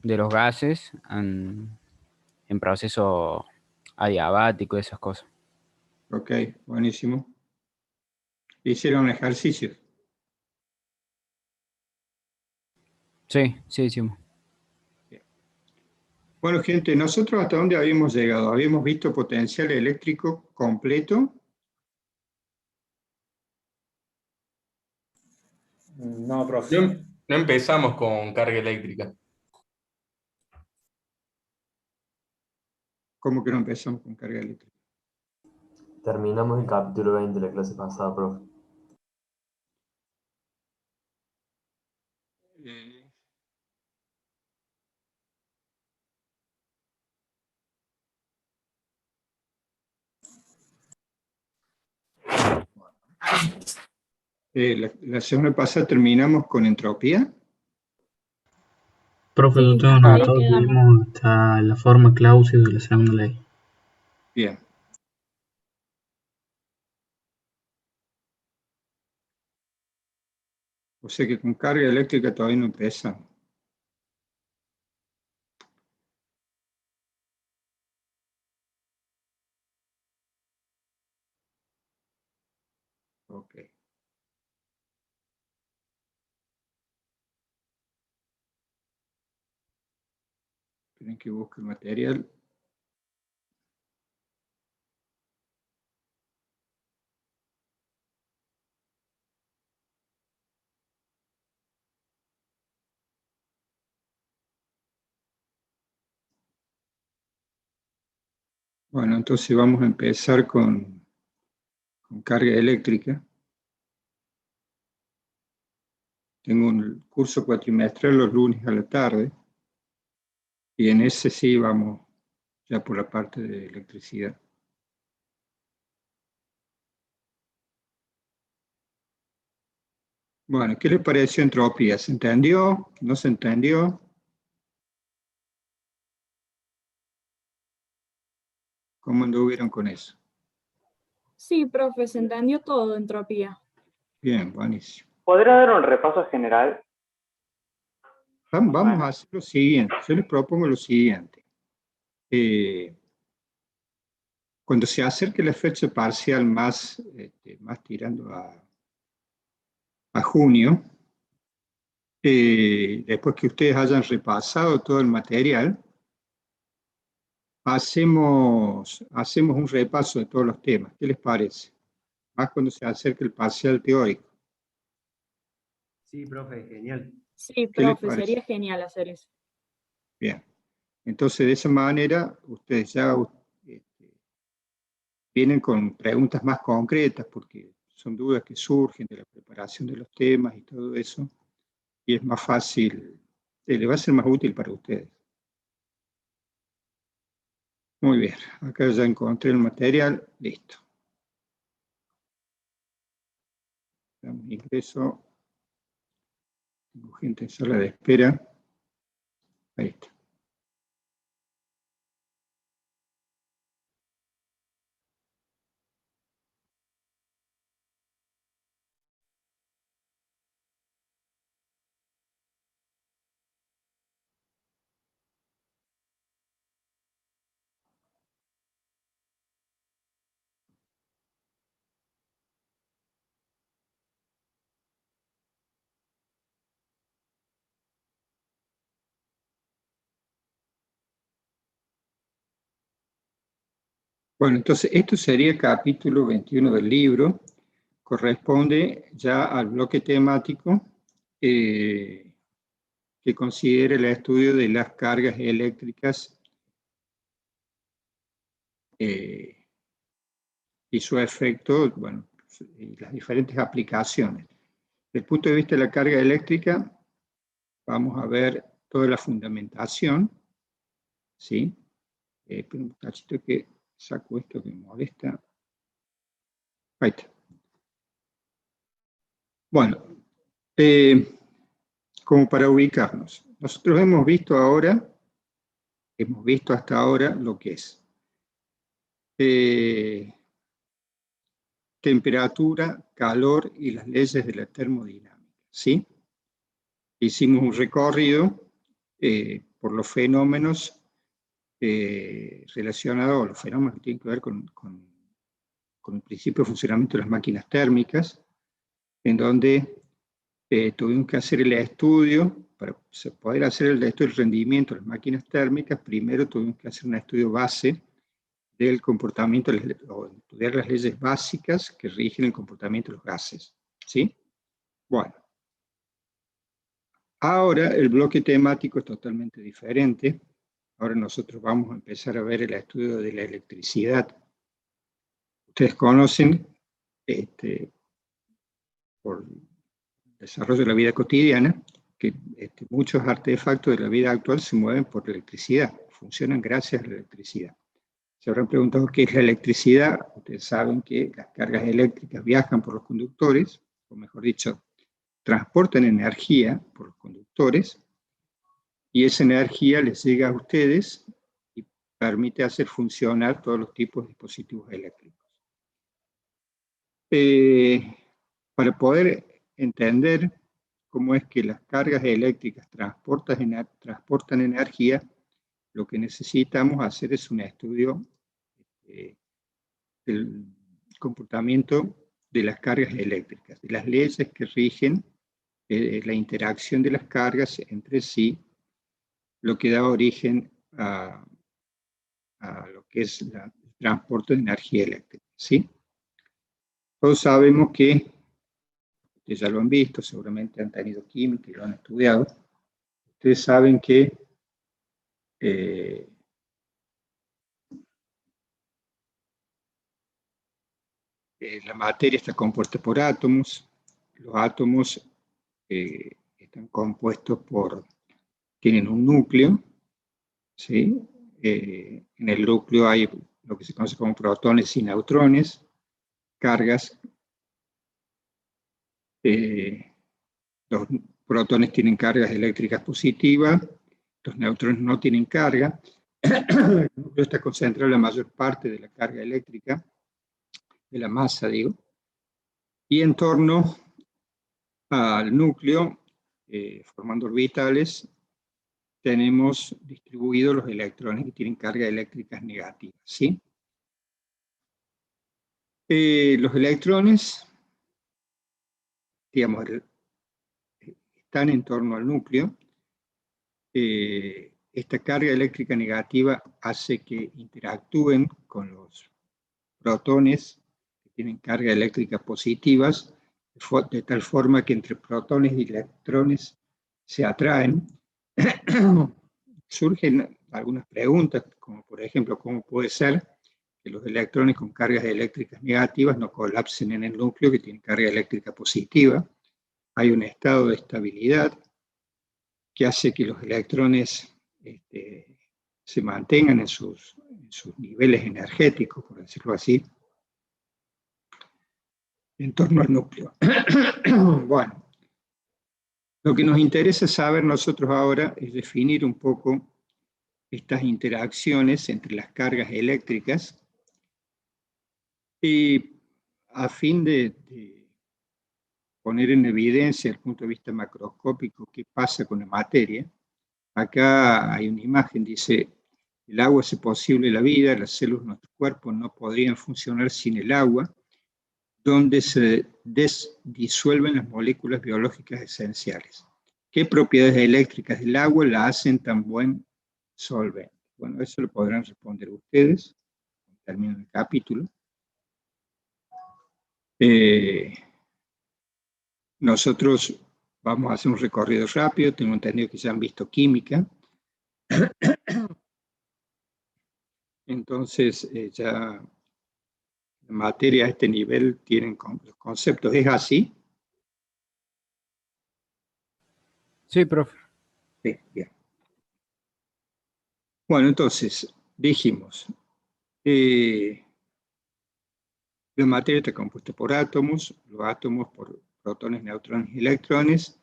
de los gases en proceso adiabático y esas cosas. Ok, buenísimo. Hicieron ejercicios. Sí, sí, sí. Bueno, gente, nosotros hasta dónde habíamos llegado. Habíamos visto potencial eléctrico completo. No, profe. No empezamos con carga eléctrica. ¿Cómo que no empezamos con carga eléctrica? Terminamos el capítulo 20 de la clase pasada, profe. Eh, la semana pasada terminamos con entropía. Profe, yo Sí, tengo hasta ahí anotado que quedamos. vimos hasta la forma Clausius de la segunda ley. Bien. O sea que con carga eléctrica todavía no empezamos. Ok. Tienen que buscar el material. Bueno, entonces vamos a empezar con carga eléctrica. Tengo un curso cuatrimestral los lunes a la tarde y en ese sí vamos ya por la parte de electricidad. Bueno, ¿qué les pareció entropía? ¿Se entendió? ¿No se entendió? ¿Cómo anduvieron con eso? Sí, profe, se entendió todo, entropía. Bien, buenísimo. ¿Podría dar un repaso general? Vamos a hacer lo siguiente. Yo les propongo lo siguiente. Cuando se acerque la fecha parcial más tirando a junio, después que ustedes hayan repasado todo el material, hacemos un repaso de todos los temas. ¿Qué les parece? Más cuando se acerque el parcial teórico. Sí, profe, genial. Sí, ¿Qué les profe, parece? sería genial hacer eso. Bien. Entonces, de esa manera, ustedes ya vienen con preguntas más concretas, porque son dudas que surgen de la preparación de los temas y todo eso, y es más fácil, le va a ser más útil para ustedes. Muy bien, acá ya encontré el material, listo. Damos ingreso, tengo gente en sala de espera, ahí está. Bueno, entonces esto sería el capítulo 21 del libro, corresponde ya al bloque temático que considere el estudio de las cargas eléctricas y su efecto, bueno, y las diferentes aplicaciones. Desde el punto de vista de la carga eléctrica, vamos a ver toda la fundamentación, ¿sí? Pero un cachito que saco esto que me molesta. Ahí está. Bueno, como para ubicarnos, nosotros hemos visto hasta ahora lo que es temperatura, calor y las leyes de la termodinámica, ¿sí? Hicimos un recorrido por los fenómenos relacionados, o los fenómenos que tienen que ver con el principio de funcionamiento de las máquinas térmicas, en donde tuvimos que hacer el estudio. Para poder hacer el estudio del rendimiento de las máquinas térmicas, primero tuvimos que hacer un estudio base del comportamiento, o estudiar las leyes básicas que rigen el comportamiento de los gases, ¿sí? Bueno, ahora el bloque temático es totalmente diferente. Ahora nosotros vamos a empezar a ver el estudio de la electricidad. Ustedes conocen, por el desarrollo de la vida cotidiana, que muchos artefactos de la vida actual se mueven por electricidad, funcionan gracias a la electricidad. Se habrán preguntado qué es la electricidad. Ustedes saben que las cargas eléctricas viajan por los conductores, o mejor dicho, transportan energía por los conductores, y esa energía les llega a ustedes y permite hacer funcionar todos los tipos de dispositivos eléctricos. Para poder entender cómo es que las cargas eléctricas transportan energía, lo que necesitamos hacer es un estudio del comportamiento de las cargas eléctricas, de las leyes que rigen la interacción de las cargas entre sí, lo que da origen a lo que es el transporte de energía eléctrica, ¿sí? Todos sabemos que, ustedes ya lo han visto, seguramente han tenido química y lo han estudiado, ustedes saben que la materia está compuesta por átomos. Los átomos están compuestos tienen un núcleo, ¿sí? En el núcleo hay lo que se conoce como protones y neutrones, cargas. Los protones tienen cargas eléctricas positivas, los neutrones no tienen carga. El núcleo está concentrado la mayor parte de la carga eléctrica, de la masa, digo, y en torno al núcleo, formando orbitales, tenemos distribuidos los electrones que tienen cargas eléctricas negativas, ¿sí? Los electrones, digamos, están en torno al núcleo. Esta carga eléctrica negativa hace que interactúen con los protones que tienen carga eléctrica positivas, de tal forma que entre protones y electrones se atraen. Surgen algunas preguntas, como por ejemplo, ¿cómo puede ser que los electrones con cargas eléctricas negativas no colapsen en el núcleo que tiene carga eléctrica positiva? Hay un estado de estabilidad que hace que los electrones se mantengan en sus niveles energéticos, por decirlo así, en torno al núcleo. Bueno, lo que nos interesa saber nosotros ahora es definir un poco estas interacciones entre las cargas eléctricas, y a fin de poner en evidencia desde el punto de vista macroscópico qué pasa con la materia. Acá hay una imagen, dice: el agua hace posible la vida, las células de nuestro cuerpo no podrían funcionar sin el agua, donde se disuelven las moléculas biológicas esenciales. ¿Qué propiedades eléctricas del agua la hacen tan buen solvente? Bueno, eso lo podrán responder ustedes al término del capítulo. Nosotros vamos a hacer un recorrido rápido. Tengo entendido que ya han visto química. Entonces, ya la materia a este nivel tienen los conceptos. ¿Es así? Sí, profe. Sí, bien. Bueno, entonces, dijimos, la materia está compuesta por átomos, los átomos por protones, neutrones y electrones,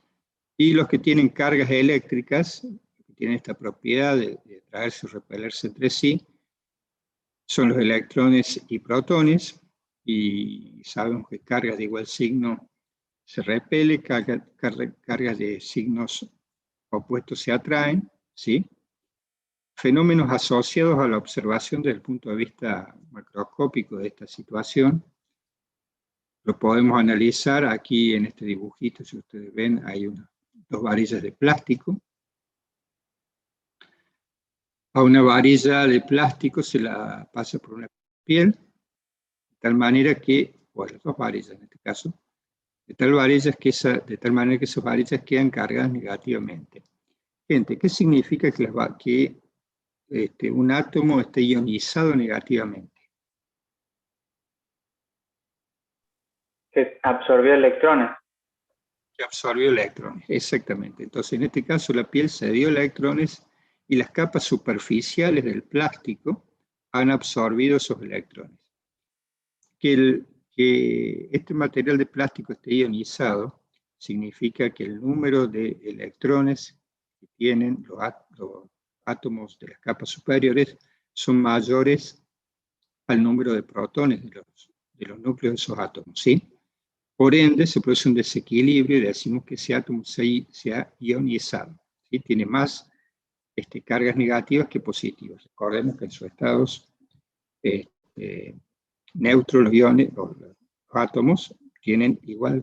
y los que tienen cargas eléctricas, que tienen esta propiedad de atraerse o repelerse entre sí, son los electrones y protones, y sabemos que cargas de igual signo se repelen, cargas de signos opuestos se atraen, ¿sí? fenómenos asociados a la observación desde el punto de vista macroscópico de esta situación. Lo podemos analizar aquí en este dibujito, si ustedes ven, hay dos varillas de plástico. A una varilla de plástico se la pasa por una piel, de tal manera que, bueno, dos varillas en este caso, de tal manera que esas varillas quedan cargadas negativamente. Gente, ¿qué significa que un átomo esté ionizado negativamente? Que absorbió electrones. Que absorbió electrones, exactamente. Entonces, en este caso, la piel cedió electrones y las capas superficiales del plástico han absorbido esos electrones. Que este material de plástico esté ionizado significa que el número de electrones que tienen los átomos de las capas superiores son mayores al número de protones de los núcleos de esos átomos, ¿sí? Por ende, se produce un desequilibrio y decimos que ese átomo se ha ionizado, ¿sí? Tiene más cargas negativas que positivas. Recordemos que en sus estados neutros, los átomos tienen igual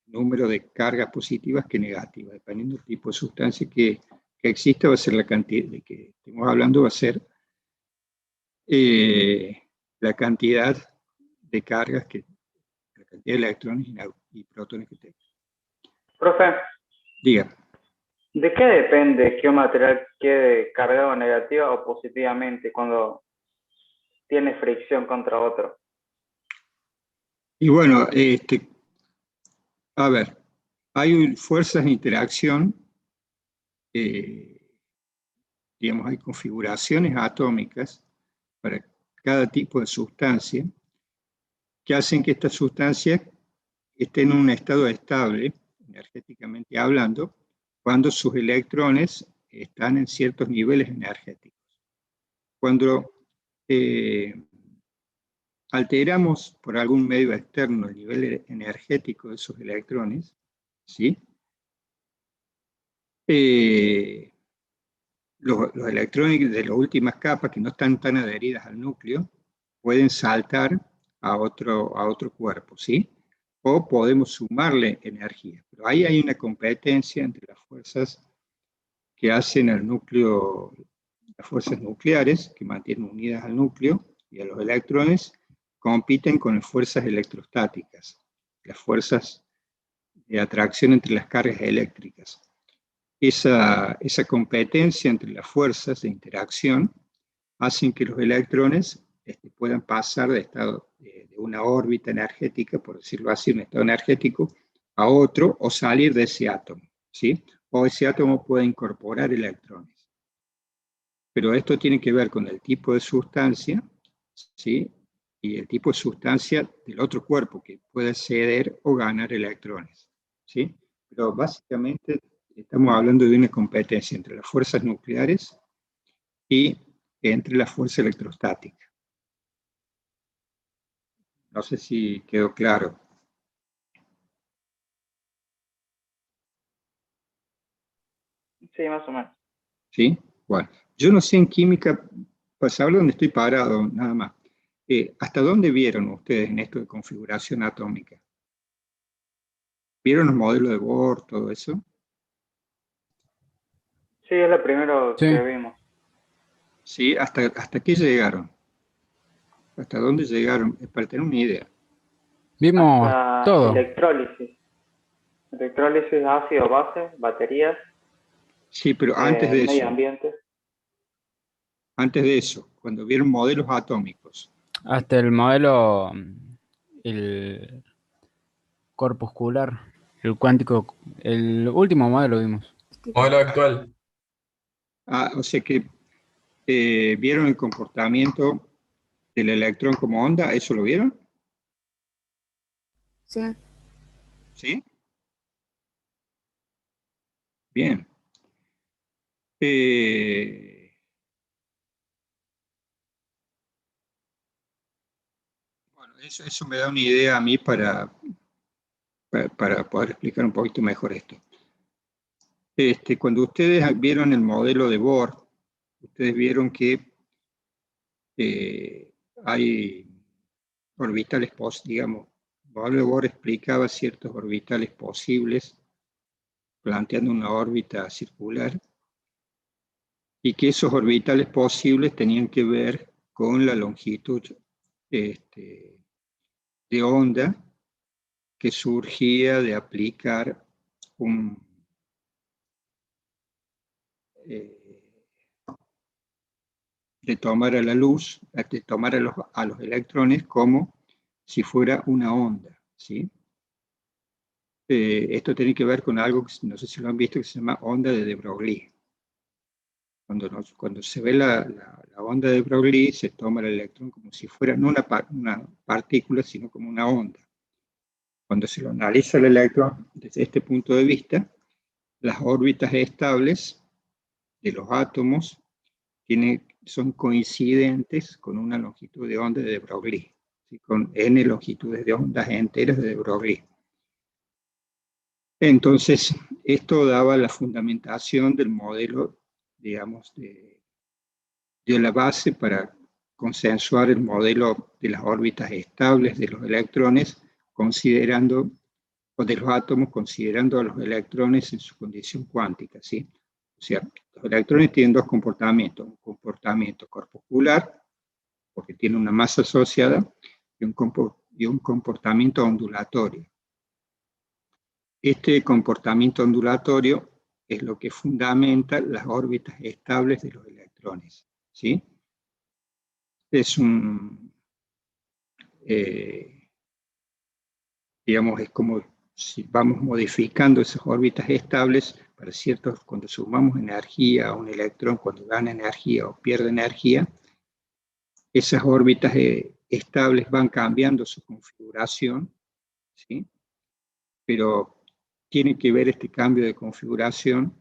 número de cargas positivas que negativas. Dependiendo del tipo de sustancia que exista, va a ser la cantidad de que estemos hablando, va a ser la cantidad de cargas, la cantidad de electrones y protones que tenga. Profe, Diga. ¿de qué depende que un material quede cargado negativa o positivamente cuando tiene fricción contra otro? Y bueno, a ver, hay fuerzas de interacción, digamos, hay configuraciones atómicas para cada tipo de sustancia que hacen que esta sustancia esté en un estado estable, energéticamente hablando, cuando sus electrones están en ciertos niveles energéticos. Cuando alteramos por algún medio externo el nivel energético de esos electrones, ¿sí? Los electrones de las últimas capas que no están tan adheridas al núcleo pueden saltar a otro cuerpo, ¿sí? O podemos sumarle energía. Pero ahí hay una competencia entre las fuerzas que hacen al núcleo, las fuerzas nucleares que mantienen unidas al núcleo y a los electrones, compiten con las fuerzas electrostáticas, las fuerzas de atracción entre las cargas eléctricas. Esa competencia entre las fuerzas de interacción hacen que los electrones puedan pasar de una órbita energética, por decirlo así, un estado energético, a otro, o salir de ese átomo, ¿sí? O ese átomo puede incorporar electrones. Pero esto tiene que ver con el tipo de sustancia, ¿sí? Y el tipo de sustancia del otro cuerpo que puede ceder o ganar electrones, ¿sí? Pero básicamente estamos hablando de una competencia entre las fuerzas nucleares y entre la fuerza electrostática. No sé si quedó claro. Sí, más o menos. ¿Sí? Bueno, yo no sé en química, pues hablo donde estoy parado, nada más. ¿Hasta dónde vieron ustedes en esto de configuración atómica? ¿Vieron los modelos de Bohr, todo eso? Sí, es lo primero Sí. que vimos. ¿Sí? ¿Hasta qué llegaron? ¿Hasta dónde llegaron? Para tener una idea. Vimos Hasta todo. electrólisis. Electrólisis, ácido, base, baterías, Sí, pero antes de medio eso, ambiente. antes de eso, cuando vieron modelos atómicos. Hasta el modelo, el corpuscular, el cuántico, el último modelo vimos. Modelo actual. O sea que vieron el comportamiento del electrón como onda, ¿eso lo vieron? Sí. ¿Sí? Bien. Bueno, eso me da una idea a mí para poder explicar un poquito mejor esto. Cuando ustedes vieron el modelo de Bohr, ustedes vieron que hay orbitales, digamos, Bohr explicaba ciertos orbitales posibles, planteando una órbita circular, y que esos orbitales posibles tenían que ver con la longitud de onda que surgía de aplicar de tomar a la luz, de tomar a los electrones como si fuera una onda, ¿sí? Esto tiene que ver con algo que no sé si lo han visto, que se llama onda de de Broglie. Cuando se ve la onda de Broglie, se toma el electrón como si fuera no una partícula, sino como una onda. Cuando se lo analiza el electrón desde este punto de vista, las órbitas estables de los átomos son coincidentes con una longitud de onda de de Broglie, ¿sí? Con n longitudes de ondas enteras de de Broglie. Entonces, esto daba la fundamentación del modelo, digamos, de la base para consensuar el modelo de las órbitas estables de los electrones, considerando, o de los átomos, considerando a los electrones en su condición cuántica, ¿sí? O sea, los electrones tienen dos comportamientos: un comportamiento corpuscular, porque tiene una masa asociada, y un comportamiento ondulatorio. Este comportamiento ondulatorio es lo que fundamenta las órbitas estables de los electrones, ¿sí? Es digamos, es como si vamos modificando esas órbitas estables para ciertos, cuando sumamos energía a un electrón, cuando gana energía o pierde energía, esas órbitas estables van cambiando su configuración, ¿sí? Pero tiene que ver este cambio de configuración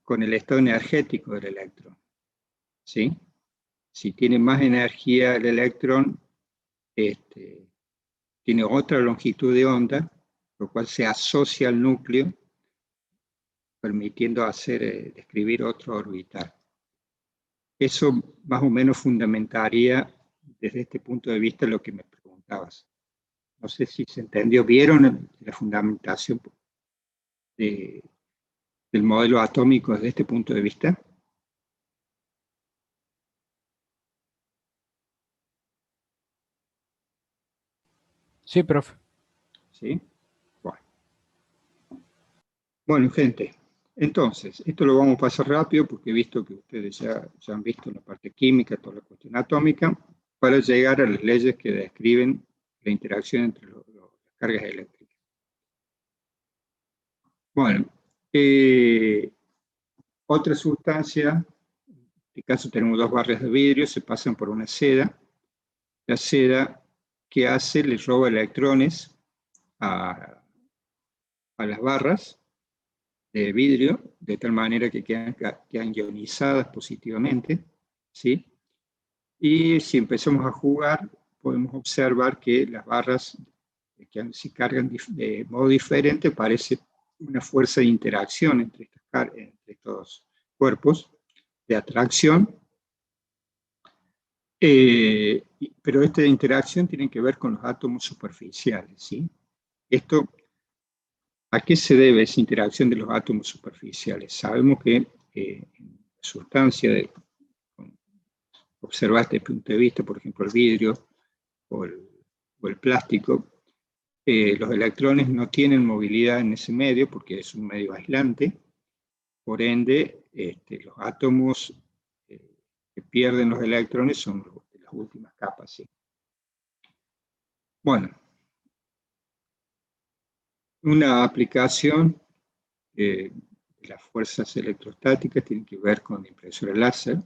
con el estado energético del electrón, ¿sí? Si tiene más energía el electrón, tiene otra longitud de onda, lo cual se asocia al núcleo, permitiendo describir otro orbital. Eso más o menos fundamentaría desde este punto de vista lo que me preguntabas. No sé si se entendió. ¿Vieron la fundamentación del modelo atómico desde este punto de vista? Sí, profe. ¿Sí? Bueno, gente, entonces, esto lo vamos a pasar rápido porque he visto que ustedes ya han visto la parte química, toda la cuestión atómica, para llegar a las leyes que describen la interacción entre las cargas eléctricas. Bueno, otra sustancia, en este caso tenemos dos barras de vidrio, se pasan por una seda. La seda, ¿qué hace? Le roba electrones a las barras de vidrio, de tal manera que quedan ionizadas positivamente, ¿sí? Y si empezamos a jugar, podemos observar que las barras que se cargan de modo diferente, parece una fuerza de interacción entre estos cuerpos de atracción, pero esta interacción tiene que ver con los átomos superficiales, ¿sí? ¿A qué se debe esa interacción de los átomos superficiales? Sabemos que en la sustancia, observar este punto de vista, por ejemplo, el vidrio o el plástico, los electrones no tienen movilidad en ese medio porque es un medio aislante. Por ende, los átomos que pierden los electrones son de las últimas capas, ¿sí? Bueno, una aplicación de las fuerzas electrostáticas tiene que ver con la impresora láser.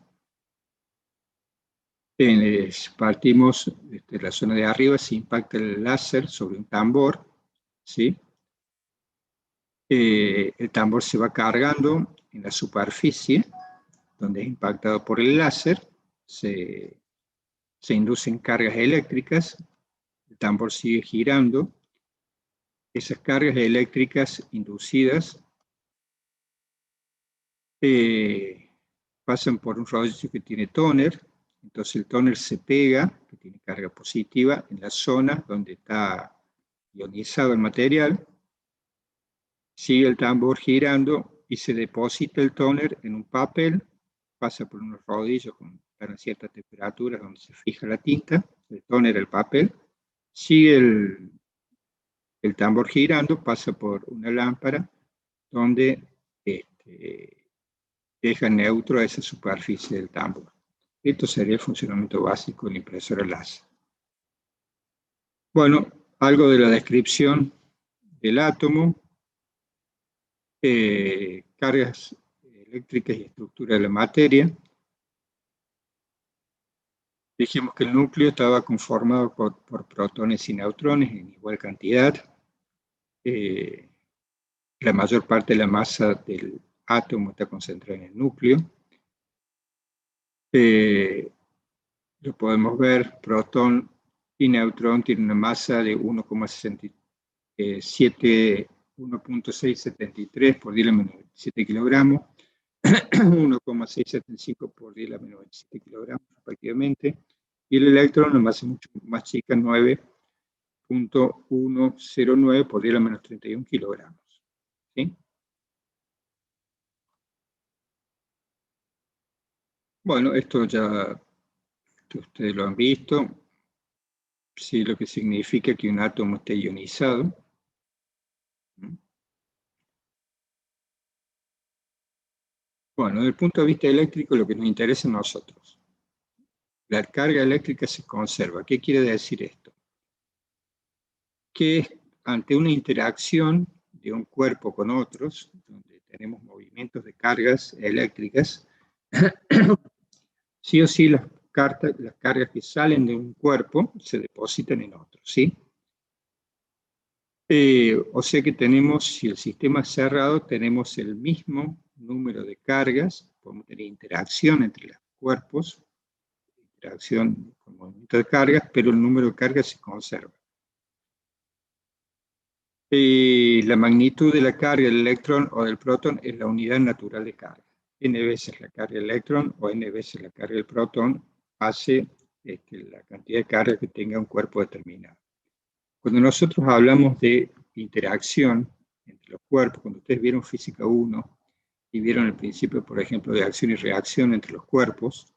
Partimos desde la zona de arriba, se impacta el láser sobre un tambor, ¿sí? El tambor se va cargando en la superficie, donde es impactado por el láser, se inducen cargas eléctricas, el tambor sigue girando, esas cargas eléctricas inducidas pasan por un rodillo que tiene tóner, entonces el tóner se pega, que tiene carga positiva, en la zona donde está ionizado el material, sigue el tambor girando y se deposita el tóner en un papel, pasa por unos rodillos para ciertas temperaturas donde se fija la tinta, el tóner, el papel, sigue el tambor girando, pasa por una lámpara donde deja neutro a esa superficie del tambor. Esto sería el funcionamiento básico de la impresora láser. Bueno, algo de la descripción del átomo, cargas eléctricas y estructura de la materia. Dijimos que el núcleo estaba conformado por protones y neutrones en igual cantidad. La mayor parte de la masa del átomo está concentrada en el núcleo. Lo podemos ver, protón y neutrón tienen una masa de 1,673 por 10 a la menos 27 kilogramos, 1,675 por 10 a la menos 27 kilogramos respectivamente, y el electrón, una masa mucho más chica, 9,109 por 10 a la menos 31 kilogramos. ¿Sí? Bueno, esto ya ustedes lo han visto. Sí, lo que significa que un átomo esté ionizado. Bueno, desde el punto de vista eléctrico, lo que nos interesa a nosotros. La carga eléctrica se conserva. ¿Qué quiere decir esto? Que ante una interacción de un cuerpo con otros, donde tenemos movimientos de cargas eléctricas, sí o sí las cargas que salen de un cuerpo se depositan en otro, ¿sí? O sea que tenemos, si el sistema es cerrado, tenemos el mismo número de cargas, podemos tener interacción entre los cuerpos, interacción con movimiento de cargas, pero el número de cargas se conserva. La magnitud de la carga del electrón o del protón es la unidad natural de carga. N veces la carga del electrón o N veces la carga del protón hace la cantidad de carga que tenga un cuerpo determinado. Cuando nosotros hablamos de interacción entre los cuerpos, cuando ustedes vieron Física 1 y vieron el principio, por ejemplo, de acción y reacción entre los cuerpos,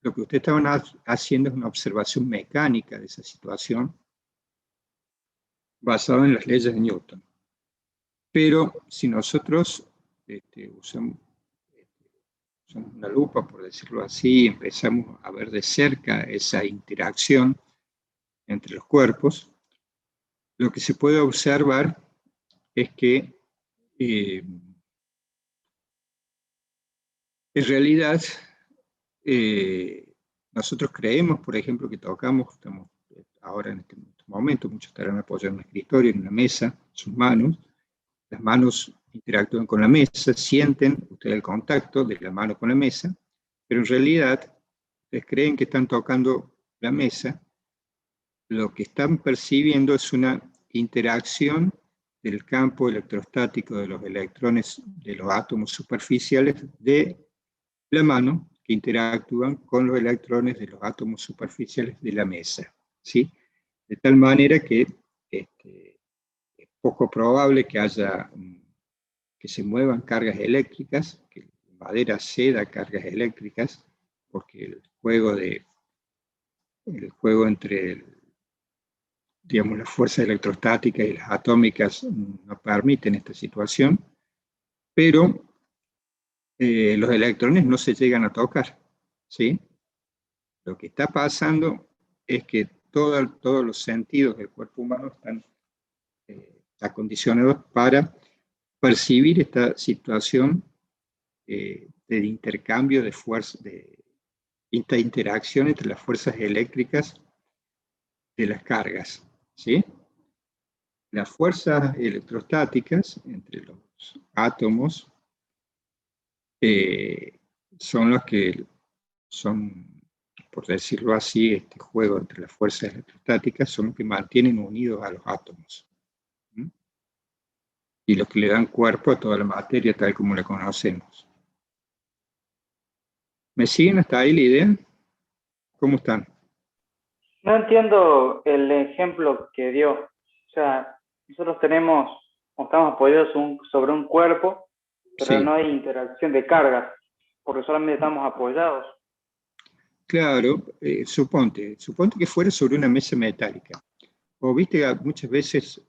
lo que ustedes estaban haciendo es una observación mecánica de esa situación basada en las leyes de Newton. Pero si nosotros usamos una lupa, por decirlo así, empezamos a ver de cerca esa interacción entre los cuerpos, lo que se puede observar es que en realidad nosotros creemos, por ejemplo, que tocamos, estamos ahora en este momento, muchos estarán apoyados en un escritorio, en una mesa, sus manos, las manos interactúan con la mesa, sienten ustedes el contacto de la mano con la mesa, pero en realidad ustedes creen que están tocando la mesa, lo que están percibiendo es una interacción del campo electrostático de los electrones de los átomos superficiales de la mano que interactúan con los electrones de los átomos superficiales de la mesa, ¿sí? De tal manera que es poco probable que que se muevan cargas eléctricas, que la madera ceda cargas eléctricas, porque el juego entre digamos, las fuerzas electrostáticas y las atómicas no permiten esta situación, pero los electrones no se llegan a tocar, ¿sí? Lo que está pasando es que todos los sentidos del cuerpo humano están acondicionados para percibir esta situación de intercambio de fuerzas, de esta interacción entre las fuerzas eléctricas de las cargas, ¿sí? Las fuerzas electrostáticas entre los átomos son los que son, por decirlo así, este juego entre las fuerzas electrostáticas son los que mantienen unidos a los átomos. y los que le dan cuerpo a toda la materia tal como la conocemos. ¿Me siguen hasta ahí la idea? ¿Cómo están? No entiendo el ejemplo que dio. O sea, nosotros tenemos, o estamos apoyados sobre un cuerpo, pero Sí. no hay interacción de cargas, porque solamente estamos apoyados. Claro, suponte que fuera sobre una mesa metálica. O viste que muchas veces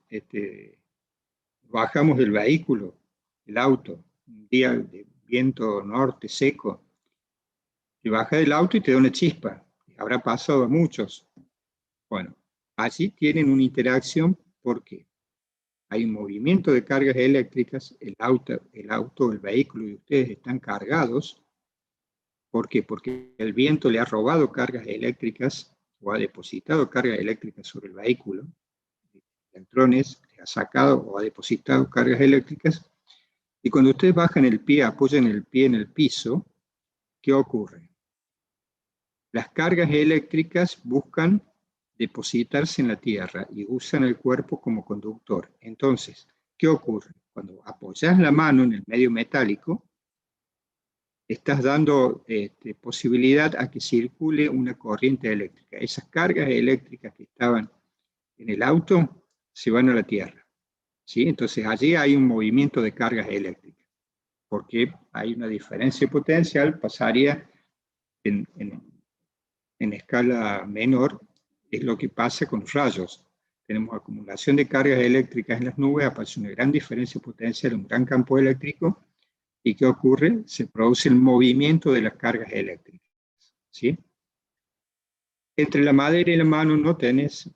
bajamos del vehículo, el auto, un día de viento norte seco, y bajas del auto y te da una chispa. Habrá pasado a muchos. Bueno, allí tienen una interacción porque hay un movimiento de cargas eléctricas, el auto, el vehículo y ustedes están cargados. ¿Por qué? Porque el viento le ha robado cargas eléctricas o ha depositado cargas eléctricas sobre el vehículo. Electrones, le ha sacado o ha depositado cargas eléctricas. Y cuando ustedes bajan el pie, apoyan el pie en el piso, ¿qué ocurre? Las cargas eléctricas buscan depositarse en la tierra y usan el cuerpo como conductor. Entonces, ¿qué ocurre? Cuando apoyas la mano en el medio metálico, estás dando posibilidad a que circule una corriente eléctrica. Esas cargas eléctricas que estaban en el auto se van a la tierra, ¿sí? Entonces allí hay un movimiento de cargas eléctricas, porque hay una diferencia potencial, pasaría en escala menor, es lo que pasa con los rayos. Tenemos acumulación de cargas eléctricas en las nubes, aparece una gran diferencia potencial, un gran campo eléctrico. ¿Y qué ocurre? Se produce el movimiento de las cargas eléctricas, ¿sí? Entre la madera y la mano no tenés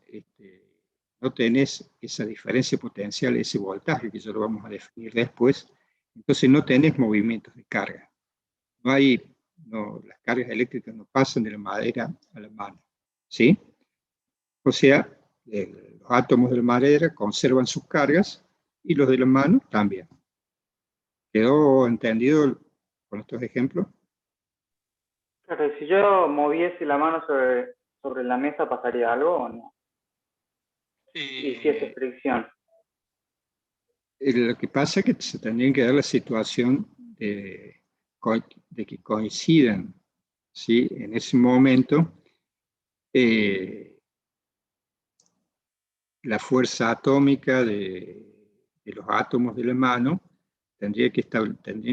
esa diferencia potencial, ese voltaje, que ya lo vamos a definir después. Entonces no tenés movimientos de carga. Las cargas eléctricas no pasan de la madera a la mano, ¿sí? O sea, los átomos de la madera conservan sus cargas y los de la mano también. ¿Quedó entendido con estos ejemplos? Pero si yo moviese la mano sobre la mesa, ¿pasaría algo o no? ¿Y si es fricción? Lo que pasa es que se tendría que dar la situación de que coincidan, ¿sí? En ese momento, la fuerza atómica de los átomos de la mano tendrían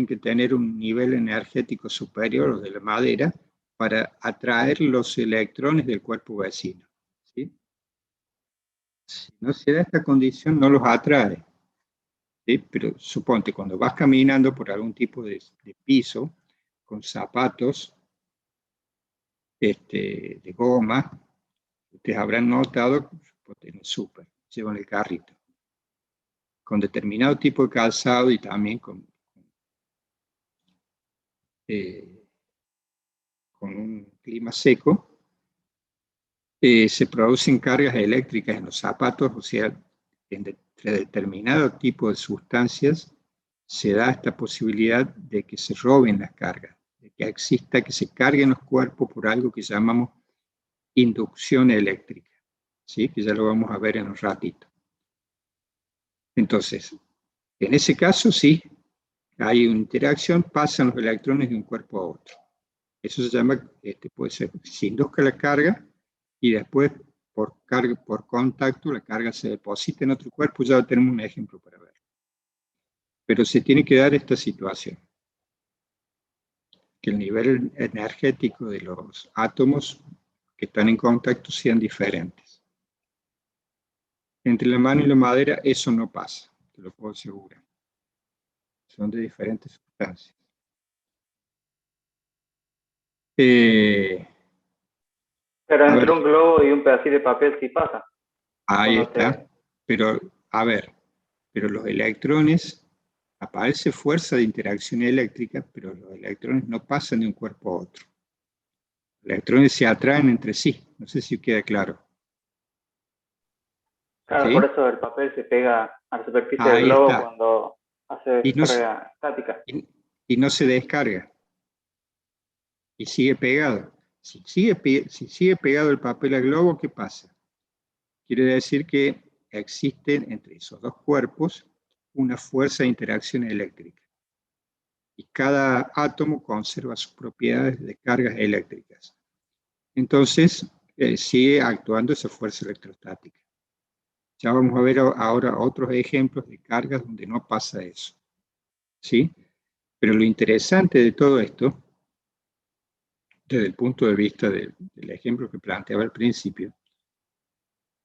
que tener un nivel energético superior al de la madera para atraer los electrones del cuerpo vecino, ¿sí? Si no se da esta condición, no los atrae, ¿sí? Pero suponte, cuando vas caminando por algún tipo de piso, con zapatos de goma, ustedes habrán notado que en el súper llevan el carrito, con determinado tipo de calzado y también con un clima seco, se producen cargas eléctricas en los zapatos, o sea, entre determinado tipo de sustancias se da esta posibilidad de que se roben las cargas, de que exista, que se carguen los cuerpos por algo que llamamos inducción eléctrica, ¿sí? Que ya lo vamos a ver en un ratito. Entonces, en ese caso sí, hay una interacción, pasan los electrones de un cuerpo a otro. Eso se llama, puede ser, se induzca la carga y después por contacto la carga se deposita en otro cuerpo. Ya tenemos un ejemplo para ver. Pero se tiene que dar esta situación, que el nivel energético de los átomos que están en contacto sean diferentes. Entre la mano y la madera eso no pasa, te lo puedo asegurar. Son de diferentes sustancias. Pero entre un globo y un pedacito de papel sí pasa. Ahí está. Pero, a ver, pero los electrones, aparece fuerza de interacción eléctrica, pero los electrones no pasan de un cuerpo a otro. Los electrones se atraen entre sí. No sé si queda claro. Claro, ¿sí? Por eso el papel se pega a la superficie Ahí del globo está. cuando hace descarga estática. Y no se descarga. Y sigue pegado. Si sigue pegado el papel al globo, ¿qué pasa? Quiere decir que existen entre esos dos cuerpos una fuerza de interacción eléctrica. Y cada átomo conserva sus propiedades de cargas eléctricas. Entonces, sigue actuando esa fuerza electrostática. Ya vamos a ver ahora otros ejemplos de cargas donde no pasa eso. ¿Sí? Pero lo interesante de todo esto, desde el punto de vista del ejemplo que planteaba al principio,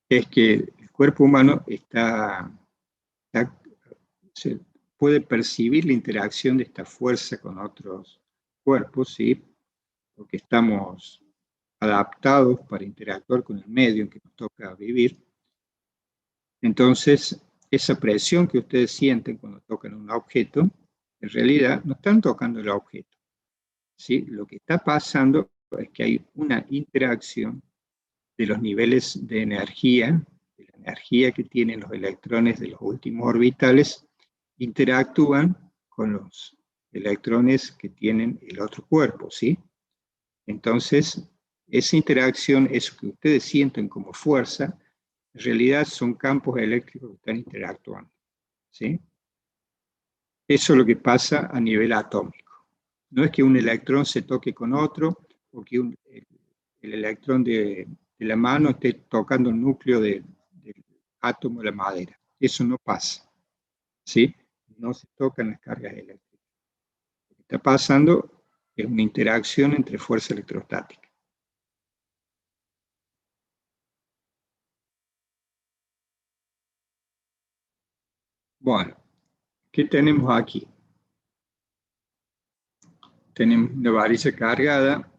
es que el cuerpo humano se puede percibir la interacción de esta fuerza con otros cuerpos, ¿sí? Porque estamos adaptados para interactuar con el medio en que nos toca vivir. Entonces, esa presión que ustedes sienten cuando tocan un objeto, en realidad no están tocando el objeto, ¿sí? Lo que está pasando es que hay una interacción de los niveles de la energía que tienen los electrones de los últimos orbitales, interactúan con los electrones que tienen el otro cuerpo, ¿sí? Entonces, esa interacción, eso que ustedes sienten como fuerza, en realidad son campos eléctricos que están interactuando, ¿sí? Eso es lo que pasa a nivel atómico. No es que un electrón se toque con otro, o que el electrón de la mano esté tocando el núcleo del átomo de la madera. Eso no pasa, ¿sí? No se tocan las cargas eléctricas. Lo que está pasando es una interacción entre fuerza electrostática. Bueno, ¿qué tenemos aquí? Tenemos una varilla cargada.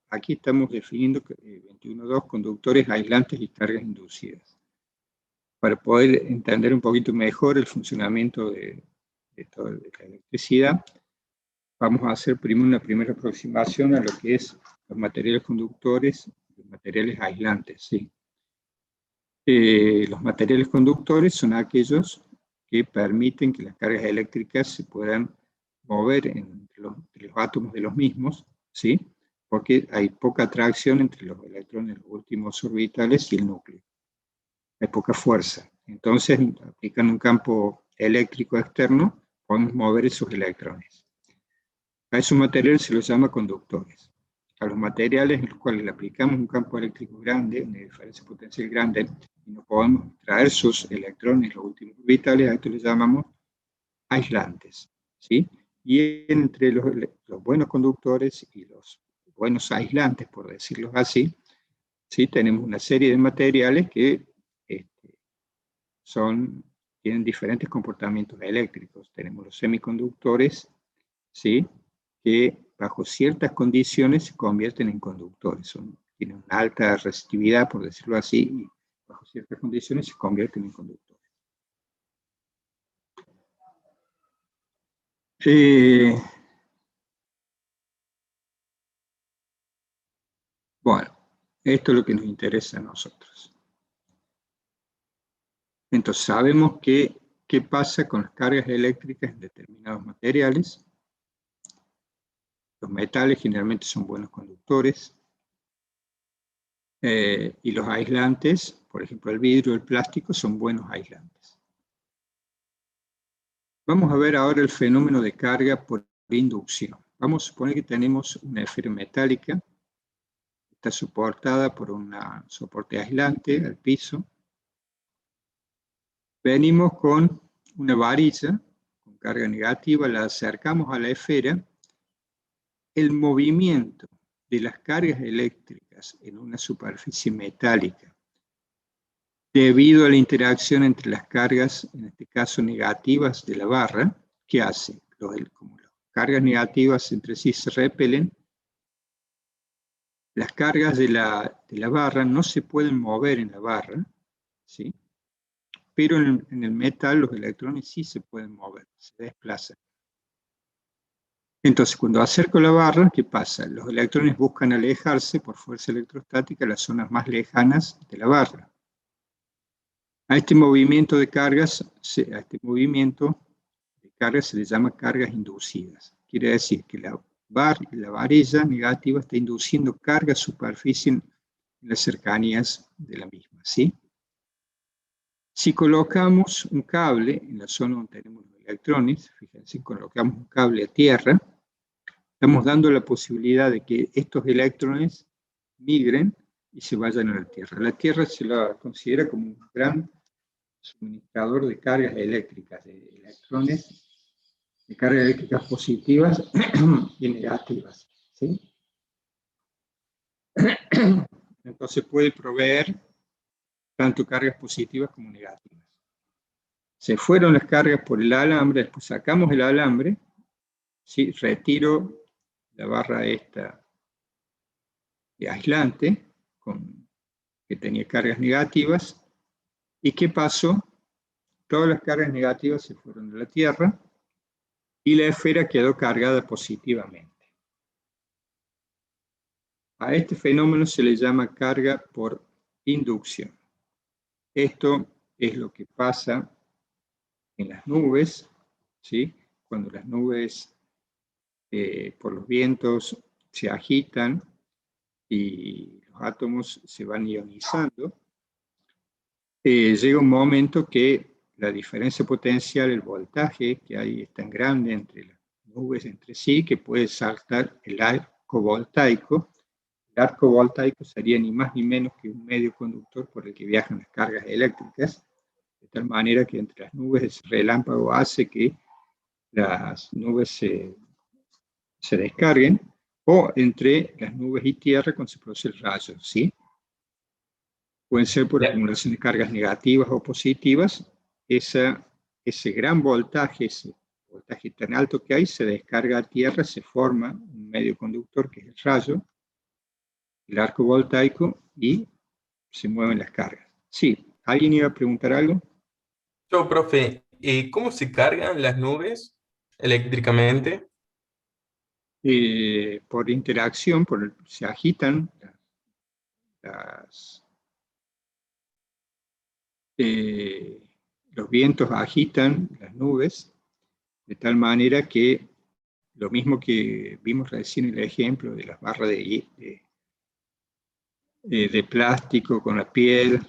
Aquí estamos definiendo 21.2 conductores aislantes y cargas inducidas. Para poder entender un poquito mejor el funcionamiento de toda la electricidad, vamos a hacer primero una primera aproximación a lo que es los materiales conductores y los materiales aislantes, ¿sí? Los materiales conductores son aquellos que permiten que las cargas eléctricas se puedan mover entre los átomos de los mismos, ¿sí? Porque hay poca atracción entre los electrones de los últimos orbitales y el núcleo. Hay poca fuerza. Entonces, aplicando un campo eléctrico externo, podemos mover esos electrones. A esos materiales se los llama conductores. A los materiales en los cuales le aplicamos un campo eléctrico grande, una diferencia potencial grande, y no podemos traer sus electrones, los últimos orbitales, a esto les llamamos aislantes, ¿sí? Y entre los buenos conductores y los buenos aislantes, por decirlo así, ¿sí? Tenemos una serie de materiales que tienen diferentes comportamientos eléctricos. Tenemos los semiconductores, ¿sí? Que bajo ciertas condiciones se convierten en conductores. Tienen una alta resistividad, por decirlo así, y bajo ciertas condiciones se convierten en conductores. Bueno, esto es lo que nos interesa a nosotros. Entonces, sabemos qué pasa con las cargas eléctricas en determinados materiales. Los metales generalmente son buenos conductores. Y los aislantes, por ejemplo, el vidrio y el plástico, son buenos aislantes. Vamos a ver ahora el fenómeno de carga por inducción. Vamos a suponer que tenemos una esfera metálica, está soportada por un soporte aislante al piso. Venimos con una varilla con carga negativa, la acercamos a la esfera. El movimiento de las cargas eléctricas en una superficie metálica, debido a la interacción entre las cargas, en este caso negativas de la barra, ¿qué hace? Como las cargas negativas entre sí se repelen, las cargas de la barra no se pueden mover en la barra, ¿sí? Pero en el metal los electrones sí se pueden mover, se desplazan. Entonces, cuando acerco la barra, ¿qué pasa? Los electrones buscan alejarse por fuerza electrostática a las zonas más lejanas de la barra. A este movimiento de cargas se le llama cargas inducidas. Quiere decir que la varilla negativa está induciendo carga a superficie en las cercanías de la misma, ¿sí? Si colocamos un cable en la zona donde tenemos los electrones, fíjense, si colocamos un cable a tierra, estamos dando la posibilidad de que estos electrones migren y se vayan a la Tierra. La Tierra se la considera como un gran suministrador de cargas eléctricas, de electrones, de cargas eléctricas positivas y negativas, ¿sí? Entonces puede proveer tanto cargas positivas como negativas. Se fueron las cargas por el alambre, después sacamos el alambre, ¿sí? Retiro la barra esta de aislante, que tenía cargas negativas. ¿Y qué pasó? Todas las cargas negativas se fueron de la Tierra y la esfera quedó cargada positivamente. A este fenómeno se le llama carga por inducción. Esto es lo que pasa en las nubes, ¿sí? Cuando las nubes por los vientos se agitan y los átomos se van ionizando, llega un momento que la diferencia potencial, el voltaje que hay es tan grande entre las nubes entre sí que puede saltar el arco voltaico. El arco voltaico sería ni más ni menos que un medio conductor por el que viajan las cargas eléctricas, de tal manera que entre las nubes ese relámpago hace que las nubes se descarguen, o entre las nubes y tierra cuando se produce el rayo, ¿sí? Pueden ser por acumulación de cargas negativas o positivas. Ese gran voltaje, ese voltaje tan alto que hay, se descarga a tierra, se forma un medio conductor que es el rayo, el arco voltaico, y se mueven las cargas. Sí, ¿alguien iba a preguntar algo? Yo, profe, ¿cómo se cargan las nubes eléctricamente? Por interacción, se agitan los vientos agitan las nubes de tal manera que lo mismo que vimos recién en el ejemplo de las barras de plástico con la piel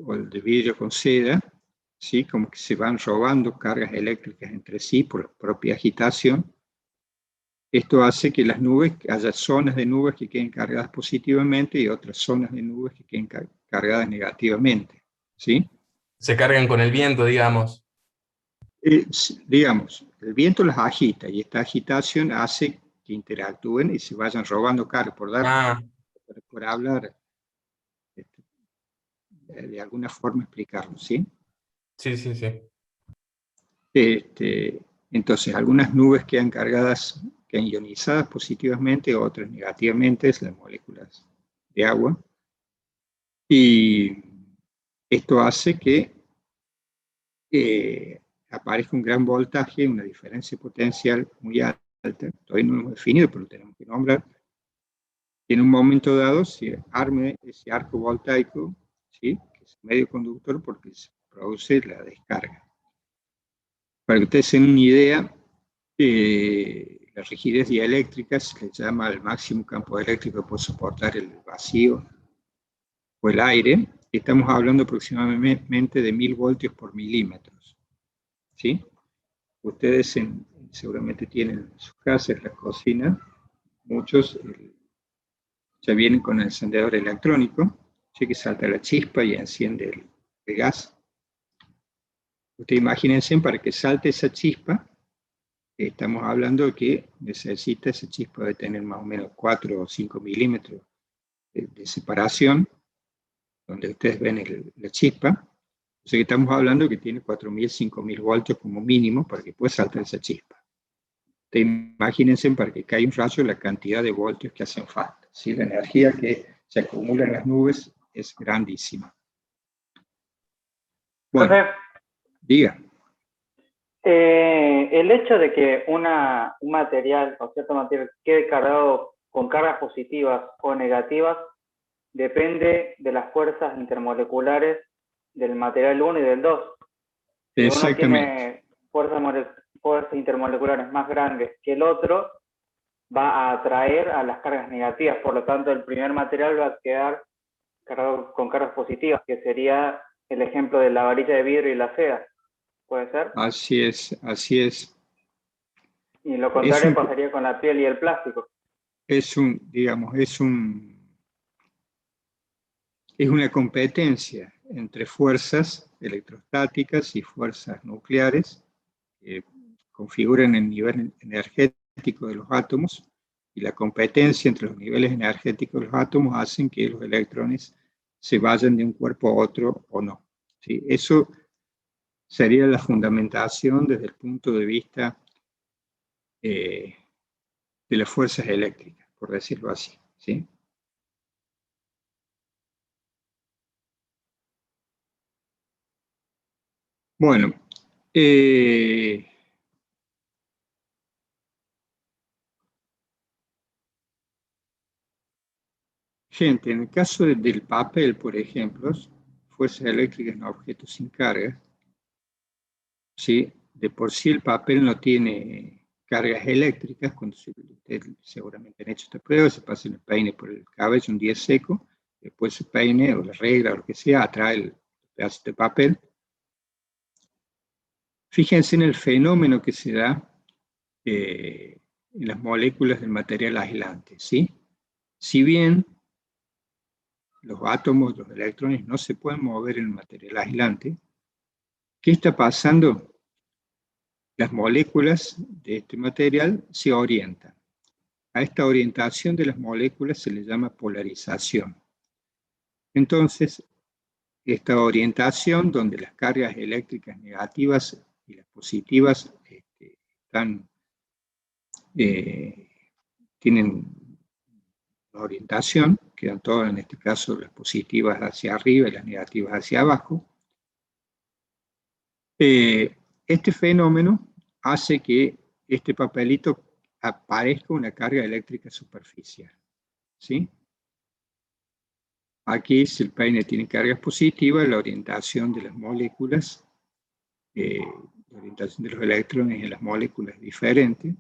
o el de vidrio con seda, ¿sí? Como que se van robando cargas eléctricas entre sí por la propia agitación. Esto hace que las nubes, haya zonas de nubes que queden cargadas positivamente y otras zonas de nubes que queden cargadas negativamente, ¿sí? Se cargan con el viento, digamos. Digamos, el viento las agita y esta agitación hace que interactúen y se vayan robando cargas, por hablar, de alguna forma explicarlo, ¿sí? Sí, sí, sí. Entonces, algunas nubes quedan cargadas, quedan ionizadas positivamente, otras negativamente, es las moléculas de agua. Y esto hace que aparezca un gran voltaje, una diferencia potencial muy alta. Todavía no lo hemos definido, pero lo tenemos que nombrar. Y en un momento dado se arme ese arco voltaico, ¿sí? Que es medio conductor porque se produce la descarga. Para que ustedes tengan una idea, la rigidez dieléctrica se le llama el máximo campo eléctrico que puede soportar el vacío o el aire. Estamos hablando aproximadamente de 1000 voltios por milímetros, ¿sí? Ustedes seguramente tienen en sus casas, en la cocina, muchos ya vienen con el encendedor electrónico, ¿sí? Que salta la chispa y enciende el gas. Ustedes imagínense, para que salte esa chispa, estamos hablando de que necesita esa chispa de tener más o menos 4 o 5 milímetros de separación, donde ustedes ven la chispa. O sea que estamos hablando de que tiene 4.000, 5.000 voltios como mínimo para que pueda saltar esa chispa. Ustedes imagínense, para que caiga un rayo, la cantidad de voltios que hacen falta, ¿sí? La energía que se acumula en las nubes es grandísima. Bueno, diga. El hecho de que un material o cierto material quede cargado con cargas positivas o negativas depende de las fuerzas intermoleculares del material 1 y del 2. Si uno tiene fuerzas intermoleculares más grandes que el otro, va a atraer a las cargas negativas. Por lo tanto, el primer material va a quedar cargado con cargas positivas, que sería el ejemplo de la varilla de vidrio y la seda, ¿puede ser? Así es, así es. Y lo contrario un- pasaría con la piel y el plástico. digamos, es una competencia entre fuerzas electrostáticas y fuerzas nucleares que configuran el nivel energético de los átomos, y la competencia entre los niveles energéticos de los átomos hacen que los electrones se vayan de un cuerpo a otro o no. ¿Sí? Eso sería la fundamentación desde el punto de vista de las fuerzas eléctricas, por decirlo así. ¿Sí? Bueno, gente, en el caso del papel, por ejemplo, fuerzas eléctricas en objetos sin carga, ¿sí? De por sí el papel no tiene cargas eléctricas. Cuando ustedes seguramente han hecho esta prueba, se pasa el peine por el cabello un día seco, después el peine o la regla o lo que sea atrae el pedazo de papel. Fíjense en el fenómeno que se da en las moléculas del material aislante, ¿sí? Si bien los átomos, los electrones no se pueden mover en el material aislante, ¿qué está pasando? Las moléculas de este material se orientan. A esta orientación de las moléculas se le llama polarización. Entonces, esta orientación, donde las cargas eléctricas negativas y las positivas tienen una orientación, quedan todas en este caso las positivas hacia arriba y las negativas hacia abajo. Este fenómeno hace que este papelito aparezca una carga eléctrica superficial, ¿sí? Aquí, si el peine tiene cargas positivas, la orientación de las moléculas, la orientación de los electrones en las moléculas es diferente,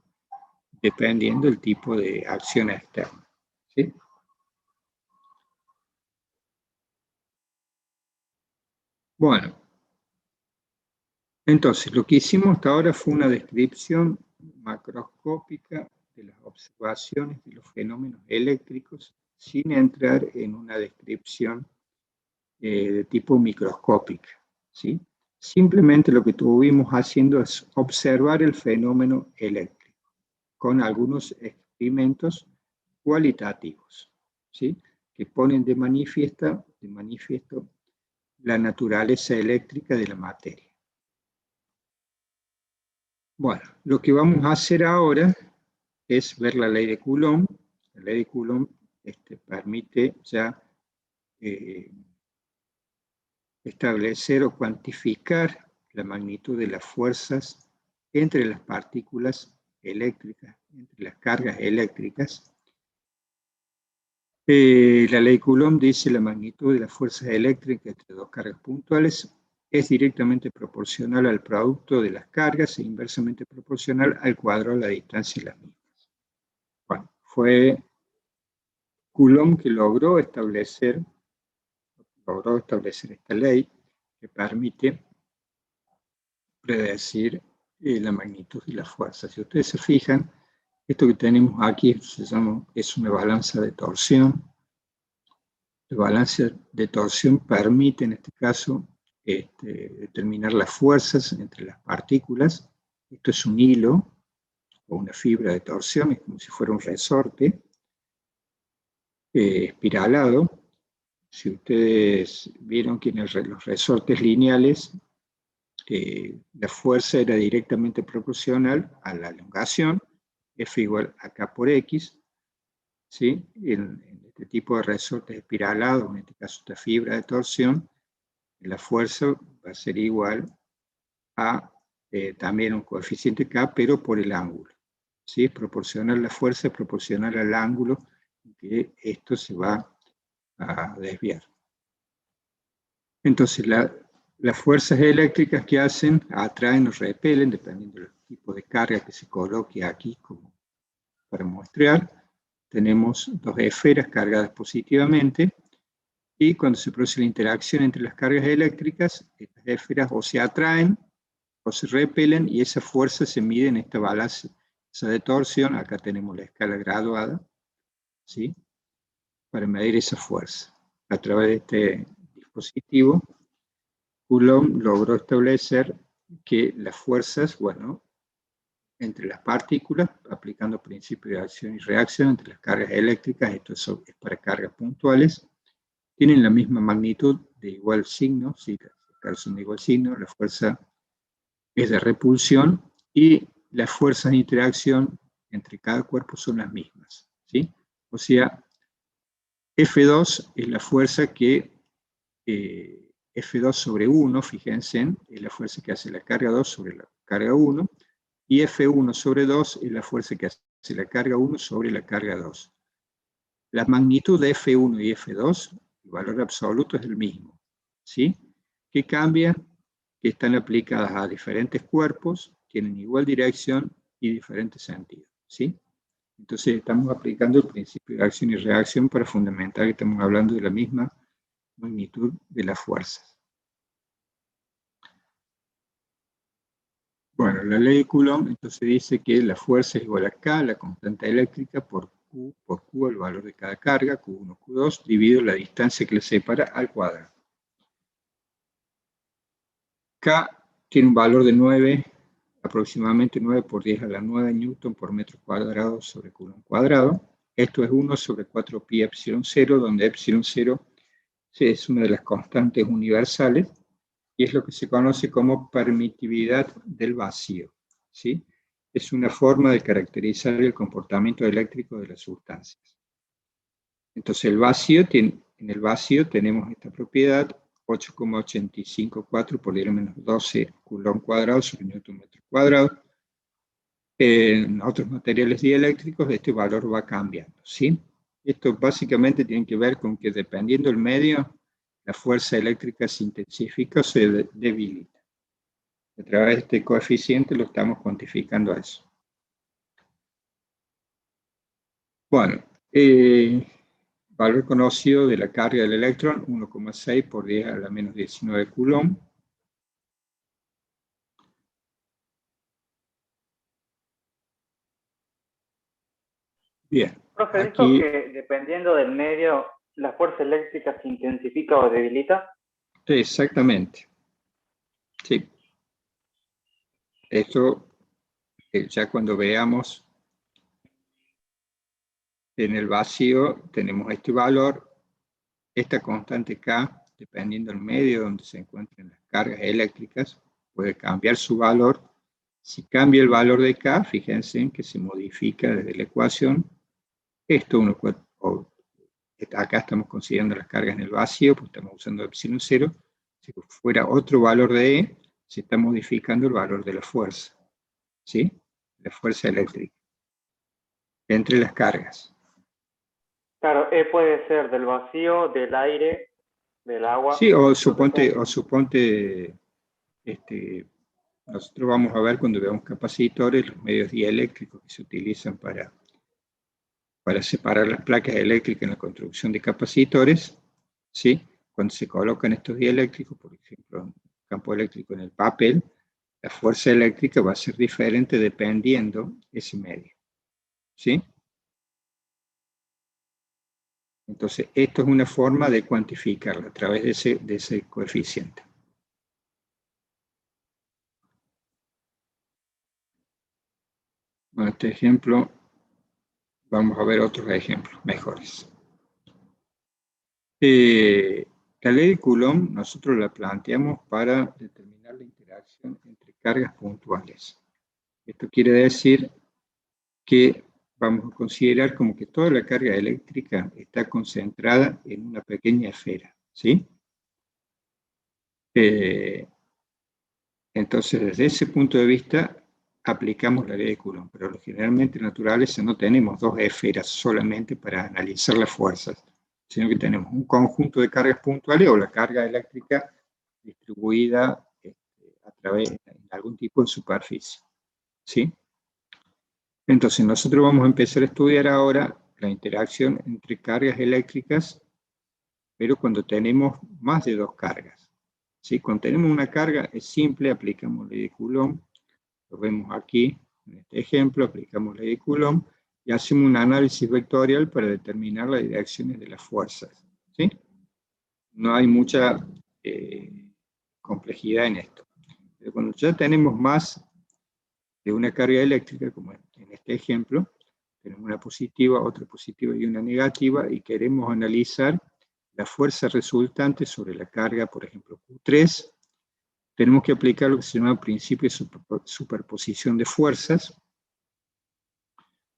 dependiendo del tipo de acción externa, ¿sí? Bueno, entonces lo que hicimos hasta ahora fue una descripción macroscópica de las observaciones de los fenómenos eléctricos, sin entrar en una descripción de tipo microscópica, ¿sí? Simplemente lo que estuvimos haciendo es observar el fenómeno eléctrico con algunos experimentos cualitativos, ¿sí? Que ponen de manifiesto la naturaleza eléctrica de la materia. Bueno, lo que vamos a hacer ahora es ver la ley de Coulomb. La ley de Coulomb permite ya establecer o cuantificar la magnitud de las fuerzas entre las partículas eléctricas, entre las cargas eléctricas. La ley de Coulomb dice la magnitud de las fuerzas eléctricas entre dos cargas puntuales es directamente proporcional al producto de las cargas e inversamente proporcional al cuadrado de la distancia de las mismas. Bueno, fue Coulomb que logró establecer esta ley que permite predecir la magnitud de las fuerzas. Si ustedes se fijan, esto que tenemos aquí es una balanza de torsión. La balanza de torsión permite, en este caso, determinar las fuerzas entre las partículas. Esto es un hilo o una fibra de torsión, es como si fuera un resorte espiralado. Si ustedes vieron que en los resortes lineales la fuerza era directamente proporcional a la elongación, F igual a K por X, ¿sí? En este tipo de resortes espiralados, en este caso esta fibra de torsión, la fuerza va a ser igual a también un coeficiente K, pero por el ángulo, ¿sí? Es proporcional, la fuerza es proporcional al ángulo en que esto se va a desviar. Entonces, las fuerzas eléctricas que hacen, atraen o repelen, dependiendo del tipo de carga que se coloque aquí como para muestrear. Tenemos dos esferas cargadas positivamente Y cuando se produce la interacción entre las cargas eléctricas, estas esferas o se atraen o se repelen, y esa fuerza se mide en esta balanza de torsión. Acá tenemos la escala graduada, ¿sí?, para medir esa fuerza. A través de este dispositivo, Coulomb logró establecer que las fuerzas, bueno, entre las partículas, aplicando principios de acción y reacción entre las cargas eléctricas, esto es para cargas puntuales, tienen la misma magnitud de igual signo, si las cargas son de igual signo, la fuerza es de repulsión, y las fuerzas de interacción entre cada cuerpo son las mismas, ¿sí? O sea, F2 es la fuerza que, F2 sobre 1, fíjense, es la fuerza que hace la carga 2 sobre la carga 1, y F1 sobre 2 es la fuerza que hace la carga 1 sobre la carga 2. La magnitud de F1 y F2, el valor absoluto es el mismo, ¿sí? ¿Qué cambia? Que están aplicadas a diferentes cuerpos, tienen igual dirección y diferentes sentidos, ¿sí? Entonces estamos aplicando el principio de acción y reacción para fundamentar que estamos hablando de la misma magnitud de las fuerzas. Bueno, la ley de Coulomb entonces dice que la fuerza es igual a K, la constante eléctrica, por Q, el valor de cada carga, Q1, Q2, dividido la distancia que le separa al cuadrado. K tiene un valor de 9, aproximadamente 9 por 10 a la 9 newton por metro cuadrado sobre Coulomb cuadrado. Esto es 1 sobre 4 pi epsilon 0, donde epsilon 0 es una de las constantes universales, y es lo que se conoce como permitividad del vacío, ¿sí? Es una forma de caracterizar el comportamiento eléctrico de las sustancias. Entonces en el vacío tenemos esta propiedad, 8,854 por 10⁻12 Coulomb cuadrado sobre Newton metro cuadrado. En otros materiales dieléctricos este valor va cambiando, ¿sí? Esto básicamente tiene que ver con que dependiendo del medio, la fuerza eléctrica se intensifica o se debilita. A través de este coeficiente lo estamos cuantificando a eso. Bueno, valor conocido de la carga del electrón, 1,6 por 10 a la menos 19 Coulomb. Bien. Profe, Aquí, ¿dijo que dependiendo del medio, la fuerza eléctrica se intensifica o debilita? exactamente. Sí. Esto ya cuando veamos en el vacío, tenemos este valor, esta constante K, dependiendo del medio donde se encuentren las cargas eléctricas, puede cambiar su valor. Si cambia el valor de K, fíjense en que se modifica desde la ecuación. Acá estamos considerando las cargas en el vacío, porque estamos usando epsilon 0. Si fuera otro valor de E, se está modificando el valor de la fuerza, ¿sí? La fuerza eléctrica entre las cargas. Claro, E puede ser del vacío, del aire, del agua. Sí, o suponte nosotros vamos a ver cuando veamos capacitores, los medios dieléctricos que se utilizan para separar las placas eléctricas en la construcción de capacitores, ¿sí? Cuando se colocan estos dieléctricos, por ejemplo, un campo eléctrico en el papel, la fuerza eléctrica va a ser diferente dependiendo ese medio, ¿sí? Entonces, esto es una forma de cuantificarla a través de ese coeficiente. Bueno, este ejemplo, vamos a ver otros ejemplos mejores. La ley de Coulomb nosotros la planteamos para determinar la interacción entre cargas puntuales. Esto quiere decir que vamos a considerar como que toda la carga eléctrica está concentrada en una pequeña esfera, ¿sí? Entonces, desde ese punto de vista, aplicamos la ley de Coulomb, pero generalmente en naturaleza no tenemos dos esferas solamente para analizar las fuerzas, sino que tenemos un conjunto de cargas puntuales o la carga eléctrica distribuida a través de algún tipo de superficie, ¿sí? Entonces, nosotros vamos a empezar a estudiar ahora la interacción entre cargas eléctricas pero cuando tenemos más de dos cargas. ¿Sí? Cuando tenemos una carga es simple, aplicamos ley de Coulomb, lo vemos aquí en este ejemplo, aplicamos ley de Coulomb y hacemos un análisis vectorial para determinar las direcciones de las fuerzas. ¿Sí? No hay mucha complejidad en esto. Pero cuando ya tenemos más de una carga eléctrica, como en este ejemplo, tenemos una positiva, otra positiva y una negativa, y queremos analizar la fuerza resultante sobre la carga, por ejemplo, Q3, tenemos que aplicar lo que se llama principio de superposición de fuerzas.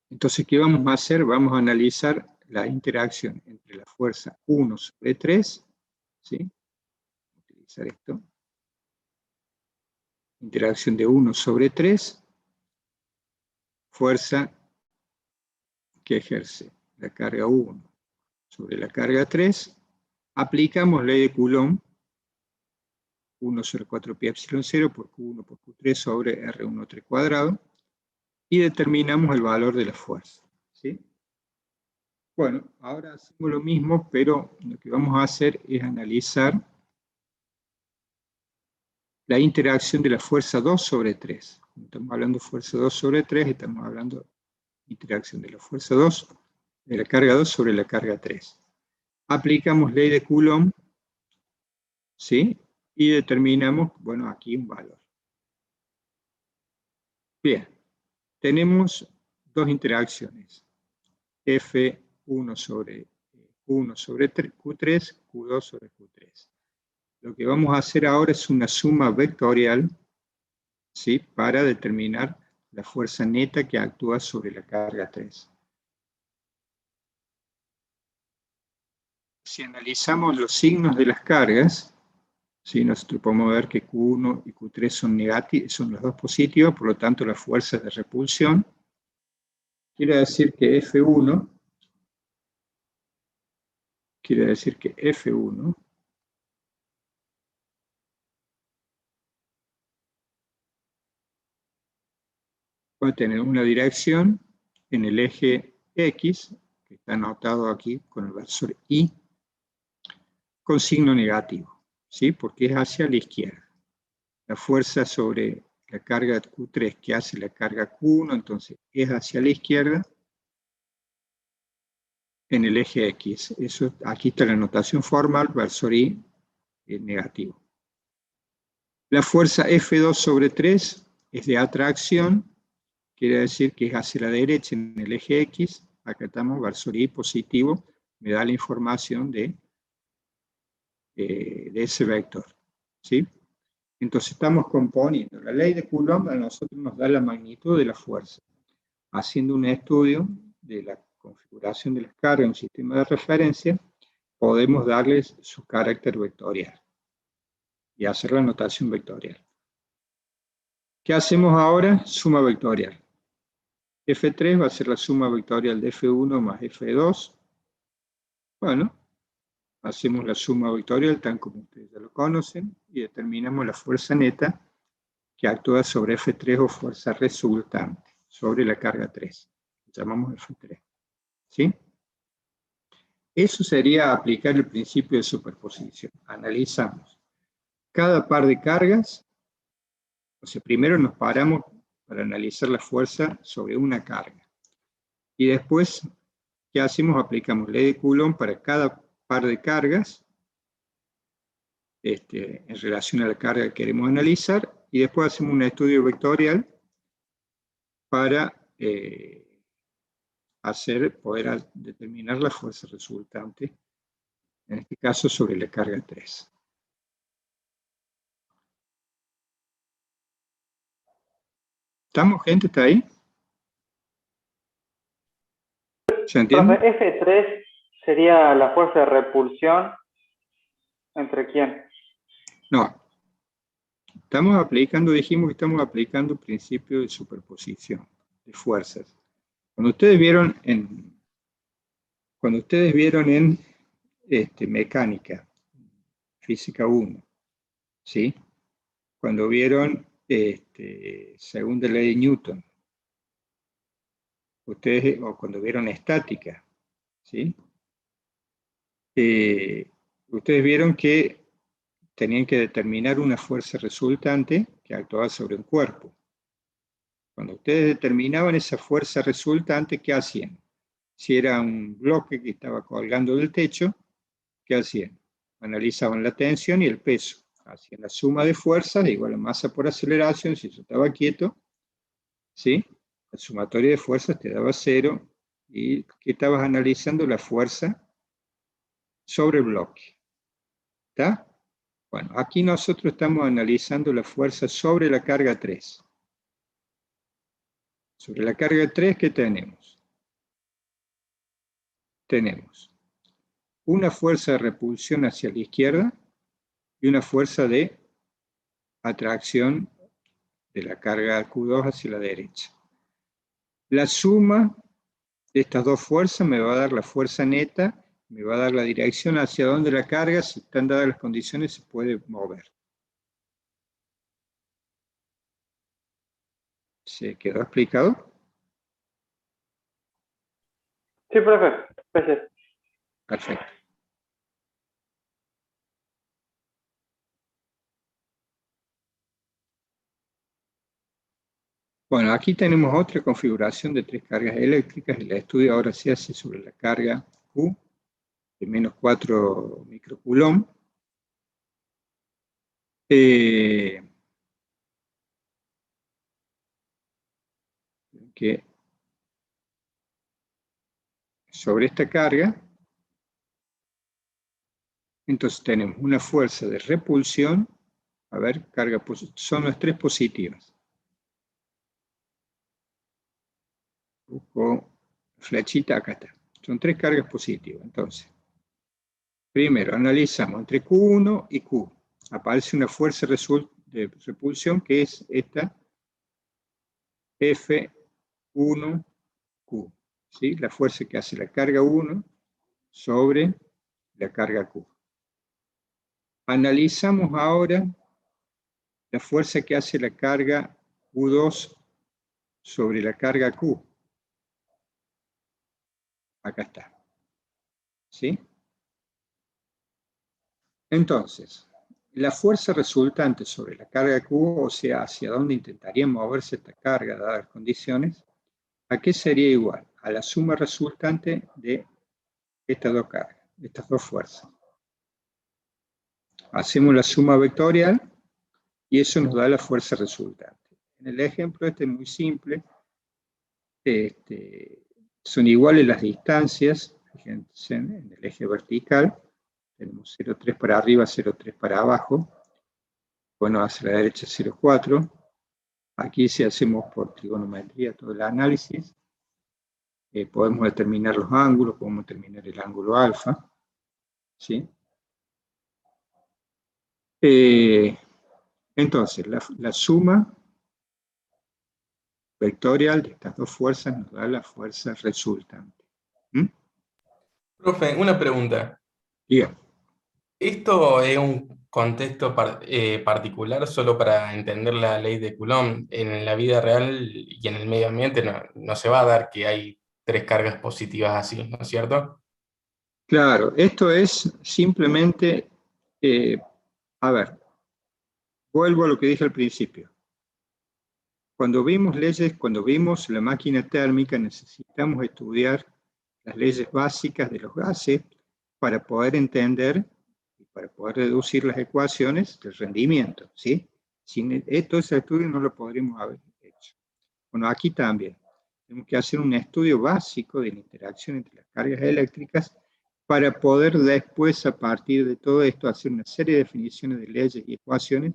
Entonces, ¿qué vamos a hacer? Vamos a analizar la interacción entre la fuerza 1 sobre 3, ¿sí? Voy a utilizar esto. Interacción de 1 sobre 3, fuerza que ejerce la carga 1 sobre la carga 3, aplicamos ley de Coulomb, 1 sobre 4 pi epsilon 0 por Q1 por Q3 sobre R1 cuadrado, y determinamos el valor de la fuerza. ¿Sí? Bueno, ahora hacemos lo mismo, pero lo que vamos a hacer es analizar la interacción de la fuerza 2 sobre 3. Cuando estamos hablando de fuerza 2 sobre 3, estamos hablando de interacción de la fuerza 2, de la carga 2 sobre la carga 3. Aplicamos ley de Coulomb, ¿sí? Y determinamos, bueno, aquí un valor. Bien, tenemos dos interacciones, F1 sobre Q3, Q2 sobre Q3. Lo que vamos a hacer ahora es una suma vectorial, ¿sí? Para determinar la fuerza neta que actúa sobre la carga 3. Si analizamos los signos de las cargas, ¿sí? Nosotros podemos ver que Q1 y Q3 son negativos, son los dos positivos, por lo tanto las fuerzas de repulsión. Quiere decir que F1 va a tener una dirección en el eje X, que está anotado aquí con el versor Y, con signo negativo, ¿sí? Porque es hacia la izquierda. La fuerza sobre la carga Q3 que hace la carga Q1, entonces es hacia la izquierda en el eje X. Eso, aquí está la notación formal, versor Y negativo. La fuerza F2 sobre 3 es de atracción, quiere decir que es hacia la derecha en el eje X. Acá estamos, versor Y positivo, me da la información de ese vector, ¿sí? Entonces estamos componiendo. La ley de Coulomb a nosotros nos da la magnitud de la fuerza. Haciendo un estudio de la configuración de las cargas en un sistema de referencia, podemos darles su carácter vectorial y hacer la notación vectorial. ¿Qué hacemos ahora? Suma vectorial. F3 va a ser la suma vectorial de F1 más F2. Bueno, hacemos la suma vectorial, tan como ustedes ya lo conocen, y determinamos la fuerza neta que actúa sobre F3 o fuerza resultante, sobre la carga 3. Llamamos F3. ¿Sí? Eso sería aplicar el principio de superposición. Analizamos cada par de cargas. O sea, primero nos paramos para analizar la fuerza sobre una carga. Y después, ¿qué hacemos? Aplicamos ley de Coulomb para cada par de cargas en relación a la carga que queremos analizar, y después hacemos un estudio vectorial para poder determinar la fuerza resultante, en este caso sobre la carga 3. ¿Estamos, gente? ¿Está ahí? ¿Se entiende? Profe, F3 sería la fuerza de repulsión. ¿Entre quién? No. Estamos aplicando, dijimos que estamos aplicando principio de superposición de fuerzas. Cuando ustedes vieron en mecánica, física 1, ¿sí? Cuando vieron segunda ley de Newton, o cuando vieron estática, ¿sí? Ustedes vieron que tenían que determinar una fuerza resultante que actuaba sobre un cuerpo. Cuando ustedes determinaban esa fuerza resultante, ¿qué hacían? Si era un bloque que estaba colgando del techo, ¿qué hacían? Analizaban la tensión y el peso. Hacían la suma de fuerzas igual a masa por aceleración, si eso estaba quieto, ¿sí? La sumatoria de fuerzas te daba 0, y ¿qué estabas analizando? La fuerza sobre el bloque. ¿Está? Bueno, aquí nosotros estamos analizando la fuerza sobre la carga 3. Sobre la carga 3, ¿qué tenemos? Tenemos una fuerza de repulsión hacia la izquierda y una fuerza de atracción de la carga Q2 hacia la derecha. La suma de estas dos fuerzas me va a dar la fuerza neta, me va a dar la dirección hacia donde la carga, si están dadas las condiciones, se puede mover. ¿Se quedó explicado? Sí, profe. Gracias. Perfecto. Bueno, aquí tenemos otra configuración de 3 cargas eléctricas. El estudio ahora se hace sobre la carga Q de menos 4 microcoulomb. Que sobre esta carga, entonces tenemos una fuerza de repulsión. A ver, son las 3 positivas. Busco flechita, acá está. Son 3 cargas positivas. Entonces, primero analizamos entre Q1 y Q. Aparece una fuerza de repulsión que es esta F1Q. ¿Sí? La fuerza que hace la carga 1 sobre la carga Q. Analizamos ahora la fuerza que hace la carga Q2 sobre la carga Q. Acá está. ¿Sí? Entonces, la fuerza resultante sobre la carga Q, o sea, hacia dónde intentaría moverse esta carga dadas las condiciones, ¿a qué sería igual? A la suma resultante de estas dos cargas, estas dos fuerzas. Hacemos la suma vectorial y eso nos da la fuerza resultante. En el ejemplo este es muy simple. Son iguales las distancias, fíjense, en el eje vertical. Tenemos 0,3 para arriba, 0,3 para abajo. Bueno, hacia la derecha 0,4. Aquí si hacemos por trigonometría todo el análisis, podemos determinar los ángulos, podemos determinar el ángulo alfa. ¿Sí? Entonces, la suma vectorial de estas dos fuerzas nos da la fuerza resultante. Profe, una pregunta. Bien. ¿Esto es un contexto particular solo para entender la ley de Coulomb? En la vida real y en el medio ambiente no se va a dar que hay 3 cargas positivas así, ¿no es cierto? Claro, esto es simplemente, a ver, vuelvo a lo que dije al principio. Cuando vimos la máquina térmica, necesitamos estudiar las leyes básicas de los gases para poder entender y para poder reducir las ecuaciones del rendimiento, ¿sí? Sin esto, ese estudio no lo podríamos haber hecho. Bueno, aquí también tenemos que hacer un estudio básico de la interacción entre las cargas eléctricas para poder después, a partir de todo esto, hacer una serie de definiciones de leyes y ecuaciones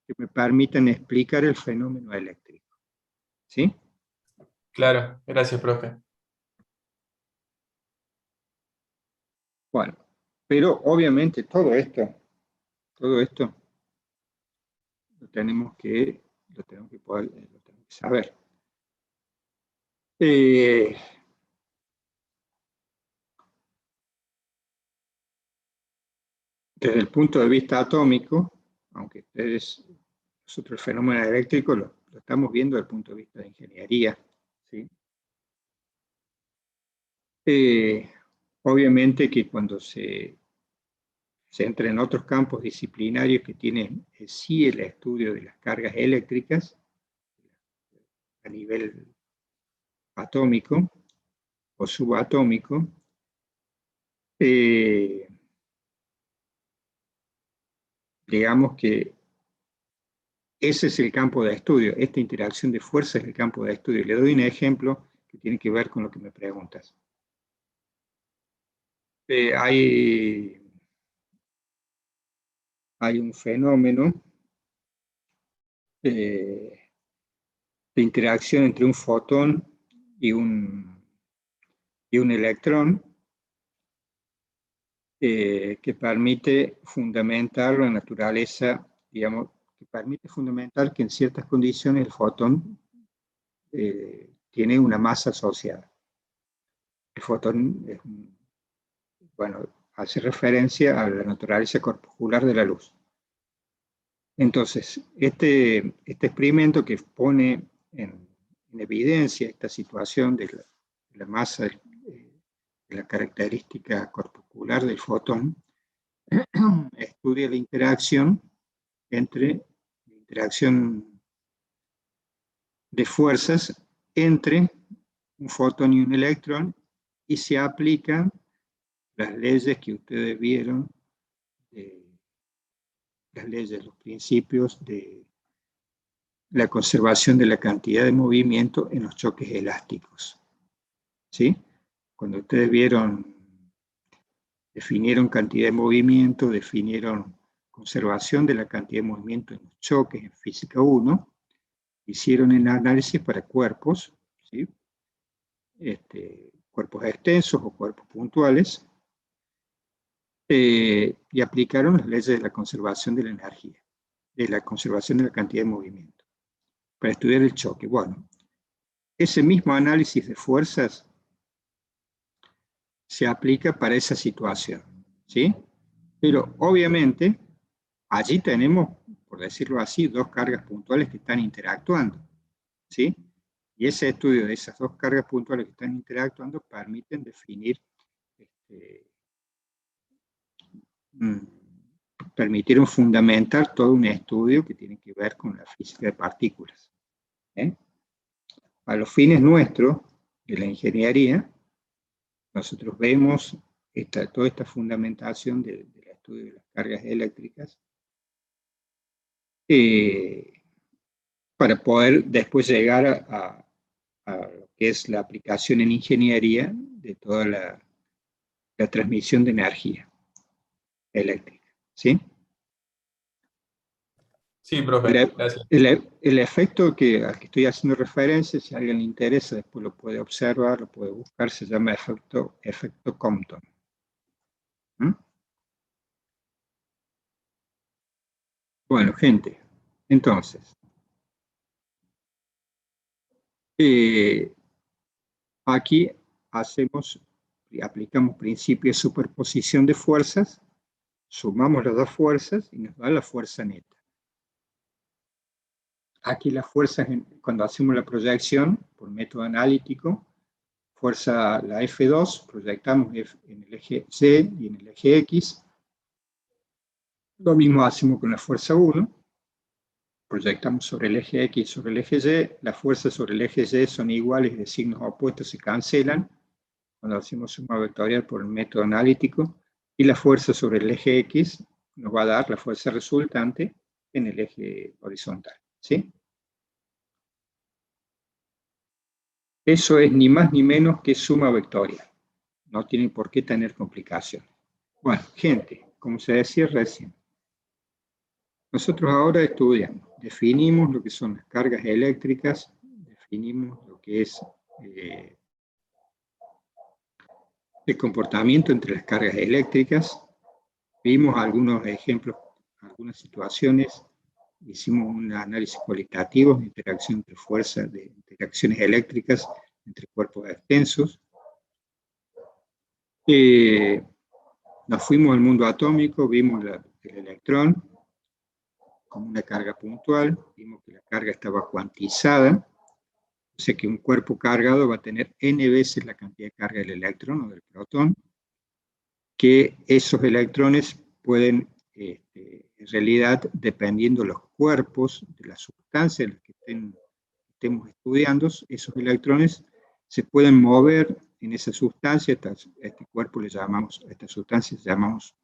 que me permitan explicar el fenómeno eléctrico. ¿Sí? Claro, gracias, profe. Bueno, pero obviamente todo esto lo tenemos que saber. Desde el punto de vista atómico, aunque nosotros el fenómeno eléctrico lo estamos viendo desde el punto de vista de ingeniería, ¿sí? Obviamente que cuando se se entra en otros campos disciplinarios que tienen sí el estudio de las cargas eléctricas a nivel atómico o subatómico. Digamos que ese es el campo de estudio, esta interacción de fuerzas es el campo de estudio. Le doy un ejemplo que tiene que ver con lo que me preguntas. Hay un fenómeno de interacción entre un fotón y un electrón que permite fundamentar la naturaleza, digamos, que permite fundamentar que en ciertas condiciones el fotón tiene una masa asociada. El fotón es hace referencia a la naturaleza corpuscular de la luz. Entonces, este experimento que pone en evidencia esta situación de la masa, de la característica corpuscular del fotón, estudia la interacción de fuerzas entre un fotón y un electrón, y se aplican las leyes que ustedes vieron, las leyes, los principios de la conservación de la cantidad de movimiento en los choques elásticos. ¿Sí? Cuando ustedes definieron cantidad de movimiento, definieron conservación de la cantidad de movimiento en los choques en Física 1, hicieron el análisis para cuerpos, ¿sí? Cuerpos extensos o cuerpos puntuales, y aplicaron las leyes de la conservación de la energía, de la conservación de la cantidad de movimiento, para estudiar el choque. Bueno, ese mismo análisis de fuerzas se aplica para esa situación, ¿sí? Pero obviamente allí tenemos, por decirlo así, dos cargas puntuales que están interactuando, ¿sí? Y ese estudio de esas dos cargas puntuales que están interactuando permiten definir, permitieron fundamentar todo un estudio que tiene que ver con la física de partículas. A los fines nuestros, de la ingeniería, nosotros vemos toda esta fundamentación del estudio de las cargas eléctricas para poder después llegar a lo que es la aplicación en ingeniería de toda la transmisión de energía eléctrica. ¿Sí? Sí, profe, gracias. El efecto al que estoy haciendo referencia, si a alguien le interesa, después lo puede observar, lo puede buscar, se llama efecto Compton. Bueno, gente, entonces, aquí aplicamos principio de superposición de fuerzas, sumamos las dos fuerzas y nos da la fuerza neta. Aquí las fuerzas, cuando hacemos la proyección por método analítico, fuerza la F2, proyectamos en el eje Y y en el eje X. Lo mismo hacemos con la fuerza 1, proyectamos sobre el eje X y sobre el eje Y. Las fuerzas sobre el eje Y son iguales, de signos opuestos, se cancelan cuando hacemos suma vectorial por el método analítico, y la fuerza sobre el eje X nos va a dar la fuerza resultante en el eje horizontal. ¿Sí? Eso es ni más ni menos que suma vectorial. No tiene por qué tener complicaciones. Bueno, gente, como se decía recién, nosotros ahora estudiamos, definimos lo que son las cargas eléctricas, definimos lo que es el comportamiento entre las cargas eléctricas, vimos algunos ejemplos, algunas situaciones, hicimos un análisis cualitativo de interacción entre fuerzas, de interacciones eléctricas entre cuerpos extensos. Nos fuimos al mundo atómico, vimos el electrón como una carga puntual, vimos que la carga estaba cuantizada, o sea que un cuerpo cargado va a tener n veces la cantidad de carga del electrón o del protón, que esos electrones pueden, en realidad, dependiendo de los cuerpos de las sustancias que estemos estudiando, esos electrones se pueden mover en esa sustancia. Este cuerpo le llamamos, a estas sustancias le llamamos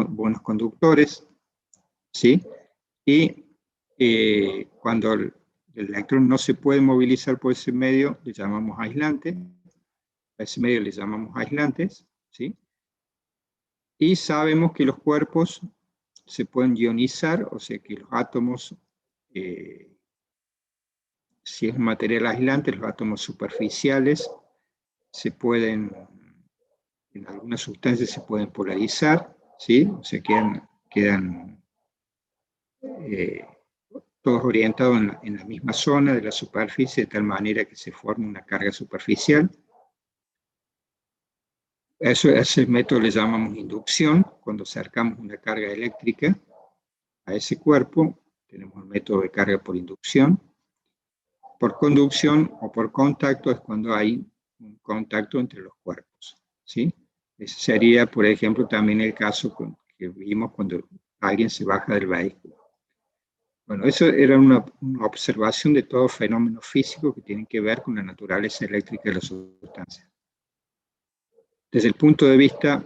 buenos conductores, ¿sí? Y cuando el electrón no se puede movilizar por ese medio, le llamamos aislante. A ese medio le llamamos aislantes, ¿sí? Y sabemos que los cuerpos se pueden ionizar, o sea que los átomos, si es un material aislante, los átomos superficiales se pueden, en algunas sustancias se pueden polarizar, ¿sí? O sea, quedan todos orientados en la misma zona de la superficie, de tal manera que se forma una carga superficial. Ese método le llamamos inducción. Cuando acercamos una carga eléctrica a ese cuerpo, tenemos el método de carga por inducción. Por conducción o por contacto es cuando hay un contacto entre los cuerpos, ¿sí? Ese sería, por ejemplo, también el caso que vimos cuando alguien se baja del vehículo. Bueno, eso era una observación de todo fenómeno físico que tienen que ver con la naturaleza eléctrica de las sustancias. Desde el punto de vista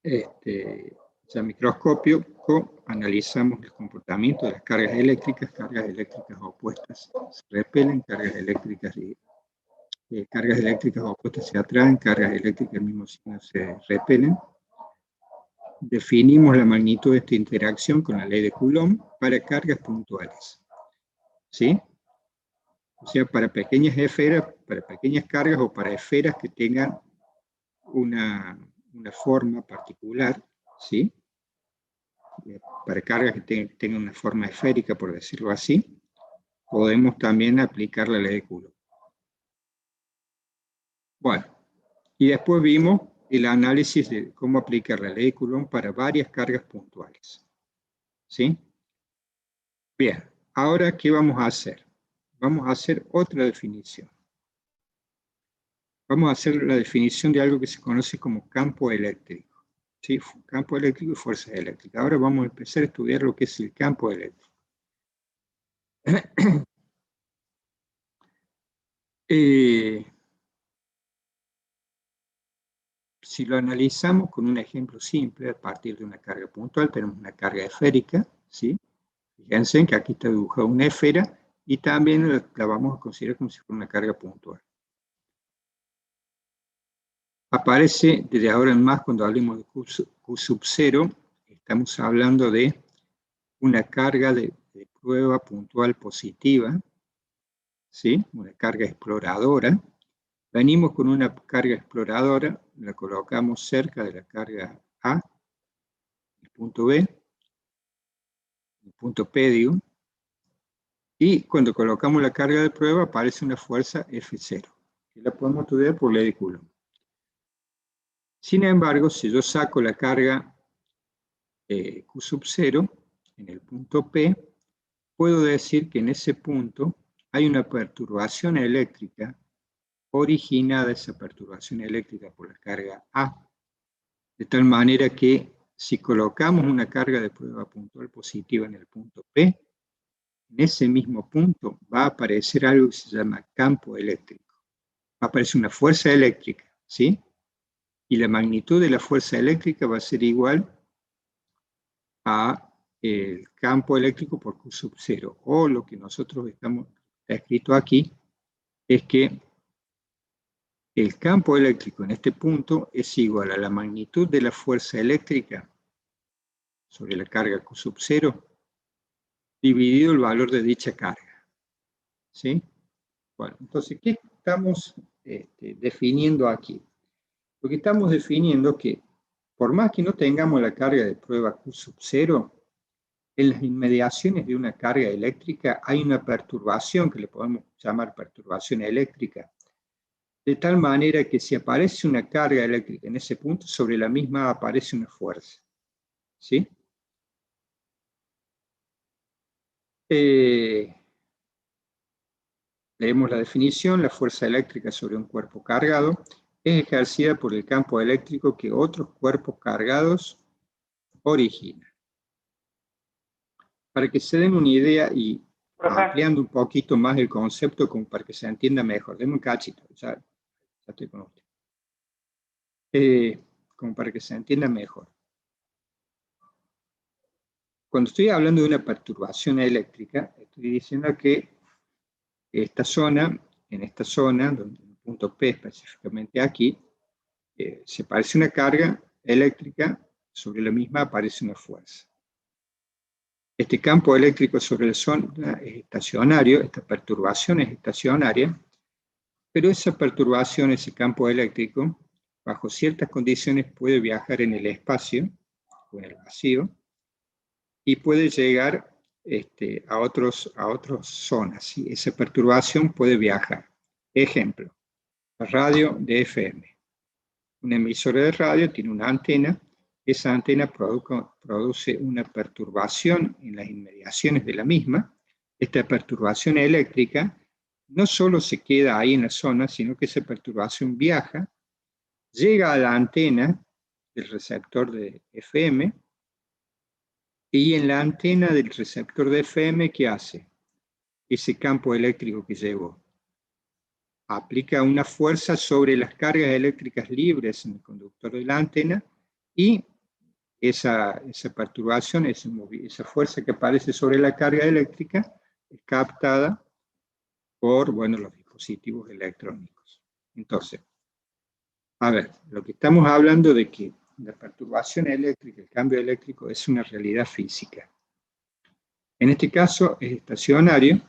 ya microscópico, analizamos el comportamiento de las cargas eléctricas opuestas se repelen, cargas eléctricas opuestas se atraen, cargas eléctricas del mismo signo se repelen. Definimos la magnitud de esta interacción con la ley de Coulomb para cargas puntuales, ¿sí? O sea, para pequeñas esferas, para pequeñas cargas o para esferas que tengan una forma particular, ¿sí? Para cargas que tengan una forma esférica, por decirlo así, podemos también aplicar la ley de Coulomb. Bueno, y después vimos el análisis de cómo aplicar la ley de Coulomb para varias cargas puntuales, ¿sí? Bien, ahora, ¿qué vamos a hacer? Vamos a hacer otra definición. Vamos a hacer la definición de algo que se conoce como campo eléctrico, ¿sí? Campo eléctrico y fuerzas eléctricas. Ahora vamos a empezar a estudiar lo que es el campo eléctrico. Si lo analizamos con un ejemplo simple, a partir de una carga puntual, tenemos una carga esférica, ¿sí? Fíjense que aquí está dibujada una esfera y también la vamos a considerar como si fuera una carga puntual. Aparece desde ahora en más, cuando hablemos de Q sub 0, estamos hablando de una carga de prueba puntual positiva, ¿sí? Una carga exploradora. Venimos con una carga exploradora, la colocamos cerca de la carga A, el punto B, el punto P, digo, y cuando colocamos la carga de prueba aparece una fuerza F0, que la podemos estudiar por ley de Coulomb. Sin embargo, si yo saco la carga Q sub 0 en el punto P, puedo decir que en ese punto hay una perturbación eléctrica originada, esa perturbación eléctrica, por la carga A, de tal manera que si colocamos una carga de prueba puntual positiva en el punto P, en ese mismo punto va a aparecer algo que se llama campo eléctrico. Va a aparecer una fuerza eléctrica, ¿sí? Y la magnitud de la fuerza eléctrica va a ser igual a el campo eléctrico por Q sub 0. O lo que nosotros está escrito aquí es que el campo eléctrico en este punto es igual a la magnitud de la fuerza eléctrica sobre la carga Q sub 0 dividido el valor de dicha carga, ¿sí? Bueno, entonces, ¿qué estamos definiendo aquí? Lo que estamos definiendo es que por más que no tengamos la carga de prueba Q sub 0, en las inmediaciones de una carga eléctrica hay una perturbación que le podemos llamar perturbación eléctrica, de tal manera que si aparece una carga eléctrica en ese punto, sobre la misma aparece una fuerza, ¿sí? Leemos la definición: la fuerza eléctrica sobre un cuerpo cargado es ejercida por el campo eléctrico que otros cuerpos cargados origina. Para que se den una idea y ampliando un poquito más el concepto como para que se entienda mejor. Denme un cachito, ya estoy con usted. Como para que se entienda mejor. Cuando estoy hablando de una perturbación eléctrica, estoy diciendo que esta zona, en esta zona, donde el punto P específicamente aquí, se aparece una carga eléctrica, sobre la misma aparece una fuerza. Este campo eléctrico sobre la zona es estacionario, esta perturbación es estacionaria, pero esa perturbación, ese campo eléctrico, bajo ciertas condiciones puede viajar en el espacio o en el vacío y puede llegar a otras zonas. ¿Sí? Esa perturbación puede viajar. Ejemplo, la radio de FM. Una emisora de radio tiene una antena. Esa antena produce una perturbación en las inmediaciones de la misma. Esta perturbación eléctrica no solo se queda ahí en la zona, sino que esa perturbación viaja, llega a la antena del receptor de FM, y en la antena del receptor de FM, ¿qué hace? Ese campo eléctrico que llegó aplica una fuerza sobre las cargas eléctricas libres en el conductor de la antena, y esa perturbación, esa fuerza que aparece sobre la carga eléctrica es captada por, bueno, los dispositivos electrónicos. Entonces, a ver, lo que estamos hablando de que la perturbación eléctrica, el cambio eléctrico, es una realidad física. En este caso es estacionario,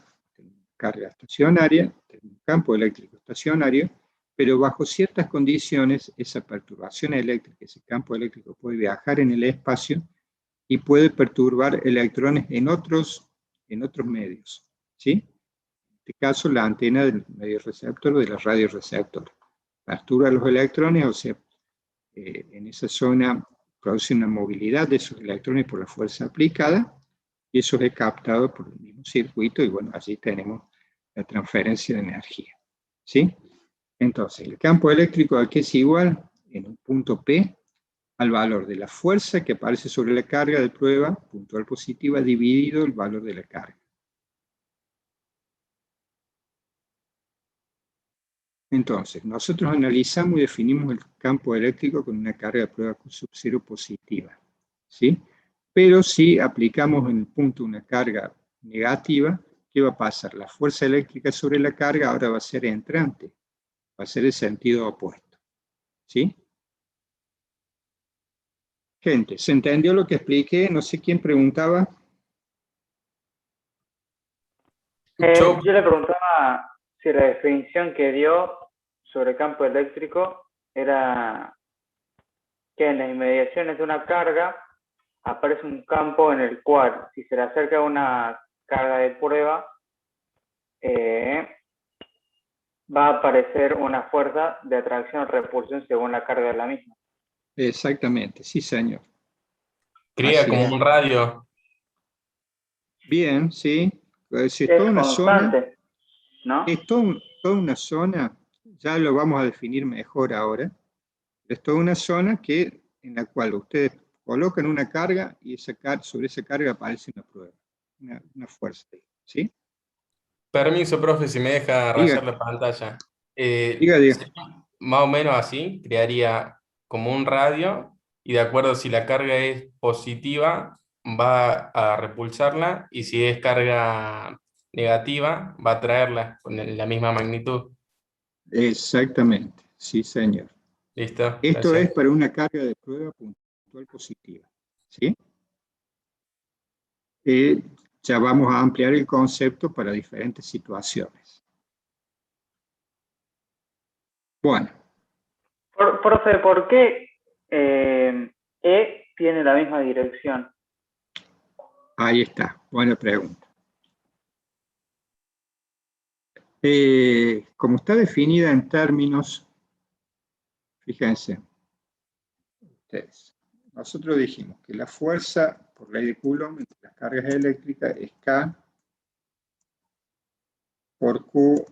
carga estacionaria, un campo eléctrico estacionario, pero bajo ciertas condiciones esa perturbación eléctrica, ese campo eléctrico puede viajar en el espacio y puede perturbar electrones en otros medios, ¿sí? En este caso la antena del medio receptor, de la radio receptor. Perturba los electrones, o sea, en esa zona produce una movilidad de esos electrones por la fuerza aplicada, y eso es captado por el mismo circuito, y bueno, allí tenemos la transferencia de energía, ¿sí? Entonces, el campo eléctrico aquí es igual, en un punto P, al valor de la fuerza que aparece sobre la carga de prueba, puntual positiva, dividido el valor de la carga. Entonces, nosotros analizamos y definimos el campo eléctrico con una carga de prueba sub 0 positiva, ¿sí? Pero si aplicamos en el punto una carga negativa, ¿qué va a pasar? La fuerza eléctrica sobre la carga ahora va a ser entrante, va a ser el sentido opuesto, ¿sí? Gente, ¿se entendió lo que expliqué? No sé quién preguntaba. Yo le preguntaba si la definición que dio sobre campo eléctrico era que en las inmediaciones de una carga aparece un campo en el cual, si se le acerca una carga de prueba, va a aparecer una fuerza de atracción o repulsión según la carga de la misma. Exactamente, sí, señor. Cría Así como es. un radio. Bien, sí. Es Es toda una zona, constante, ¿no? es toda una zona, ya lo vamos a definir mejor ahora, es toda una zona en la cual ustedes colocan una carga y sobre esa carga aparece una prueba, una fuerza, ¿sí? Permiso, profe, si me deja Diga. rayar la pantalla. Diga. Más o menos así, crearía como un radio, y de acuerdo si la carga es positiva, va a repulsarla, y si es carga negativa, va a traerla con la misma magnitud. Exactamente, sí, señor. ¿Listo? Esto Gracias. es para una carga de prueba puntual positiva, ¿sí? Ya vamos a ampliar el concepto para diferentes situaciones. Bueno. Profe, ¿por qué E tiene la misma dirección? Ahí está, buena pregunta. Como está definida en términos, fíjense, ustedes, nosotros dijimos que la fuerza por ley de Coulomb entre las cargas eléctricas es K por Q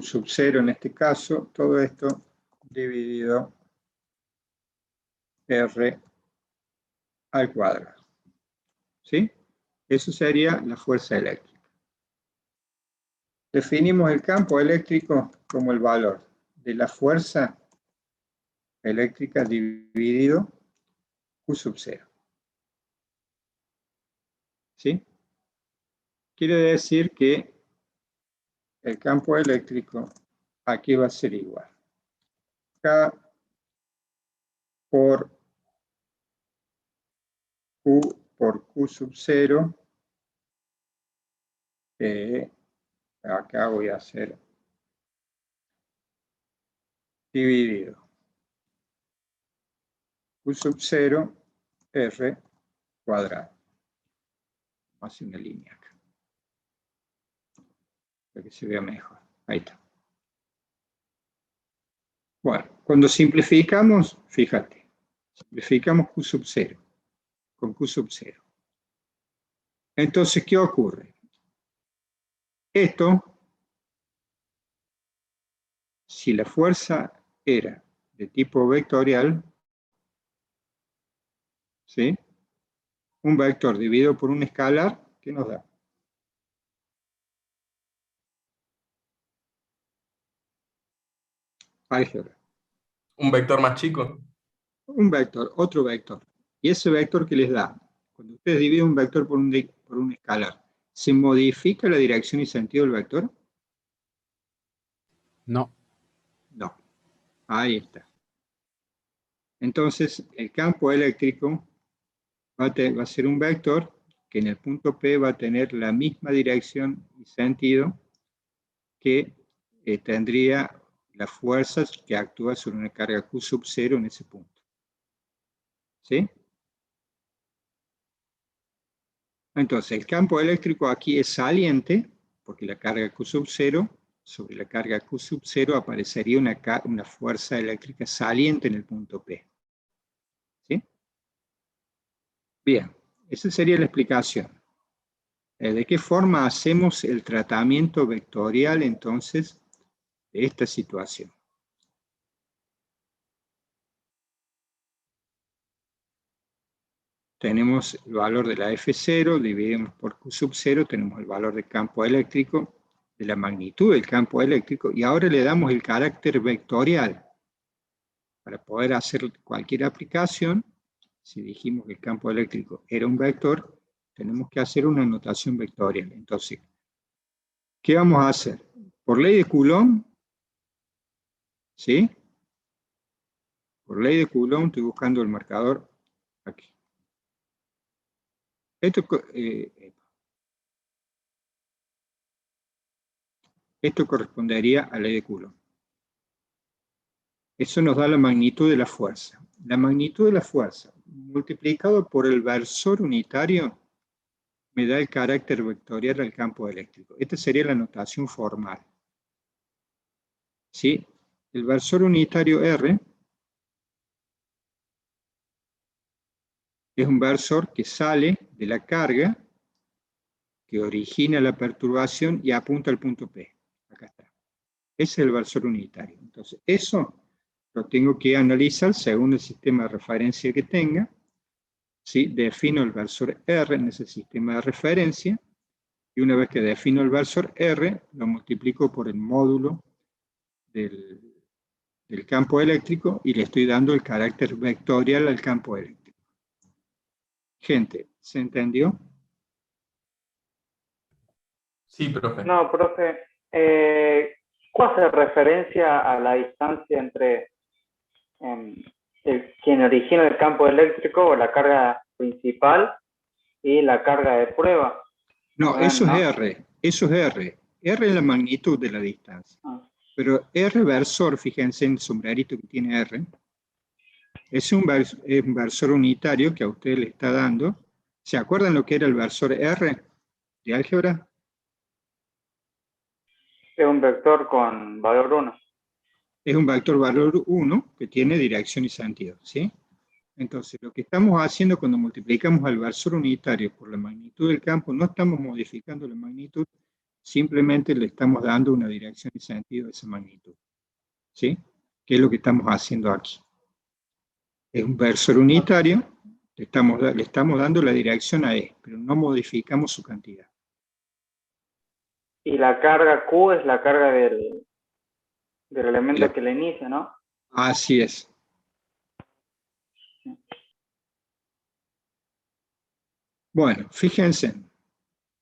sub 0 en este caso, todo esto dividido R al cuadrado. ¿Sí? Eso sería la fuerza eléctrica. Definimos el campo eléctrico como el valor de la fuerza eléctrica dividido Q sub 0. ¿Sí? Quiere decir que el campo eléctrico aquí va a ser igual. K por Q sub 0. Acá voy a hacer dividido Q sub 0 R cuadrado. Hace una línea acá para que se vea mejor. Ahí está. Bueno, cuando simplificamos, fíjate, simplificamos Q sub 0 con Q sub 0. Entonces, ¿qué ocurre? Esto, si la fuerza era de tipo vectorial, ¿sí? Un vector dividido por un escalar, ¿qué nos da? Álgebra. ¿Un vector más chico? Un vector, otro vector. Y ese vector que les da, cuando ustedes dividen un vector por un escalar, ¿se modifica la dirección y sentido del vector? No. No. Ahí está. Entonces, el campo eléctrico va a ser un vector que en el punto P va a tener la misma dirección y sentido que tendría las fuerzas que actúan sobre una carga Q sub 0 en ese punto. ¿Sí? Entonces, el campo eléctrico aquí es saliente, porque la carga Q sub 0, sobre la carga Q sub 0 aparecería una fuerza eléctrica saliente en el punto P. ¿Sí? Bien, esa sería la explicación. ¿De qué forma hacemos el tratamiento vectorial, entonces, de esta situación? Tenemos el valor de la F0, dividimos por Q sub 0, tenemos el valor del campo eléctrico, de la magnitud del campo eléctrico, y ahora le damos el carácter vectorial. Para poder hacer cualquier aplicación, si dijimos que el campo eléctrico era un vector, tenemos que hacer una notación vectorial. Entonces, ¿qué vamos a hacer? Por ley de Coulomb, ¿sí? Por ley de Coulomb, estoy buscando el marcador aquí. Esto correspondería a la ley de Coulomb. Eso nos da la magnitud de la fuerza. La magnitud de la fuerza multiplicado por el versor unitario me da el carácter vectorial al campo eléctrico. Esta sería la notación formal. ¿Sí? El versor unitario R es un versor que sale de la carga que origina la perturbación y apunta al punto P. Acá está. Ese es el versor unitario. Entonces, eso lo tengo que analizar según el sistema de referencia que tenga. ¿Sí? Defino el versor R en ese sistema de referencia, y una vez que defino el versor R, lo multiplico por el módulo del campo eléctrico y le estoy dando el carácter vectorial al campo eléctrico. Gente, ¿se entendió? Sí, profe. No, profe. ¿Cuál hace referencia a la distancia entre quien origina el campo eléctrico o la carga principal y la carga de prueba? No, eso es R. Eso es R. R es la magnitud de la distancia. Pero R versor, fíjense en el sombrerito que tiene R, es un versor unitario que a usted le está dando. ¿Se acuerdan lo que era el versor R de álgebra? Es un vector con valor 1. Es un vector valor 1 que tiene dirección y sentido, ¿sí? Entonces, lo que estamos haciendo cuando multiplicamos al versor unitario por la magnitud del campo, no estamos modificando la magnitud, simplemente le estamos dando una dirección y sentido a esa magnitud, ¿sí? ¿Qué es lo que estamos haciendo aquí? Es un versor unitario Le estamos dando la dirección a E, pero no modificamos su cantidad. Y la carga Q es la carga del elemento que le inicia, ¿no? Así es. Bueno, fíjense.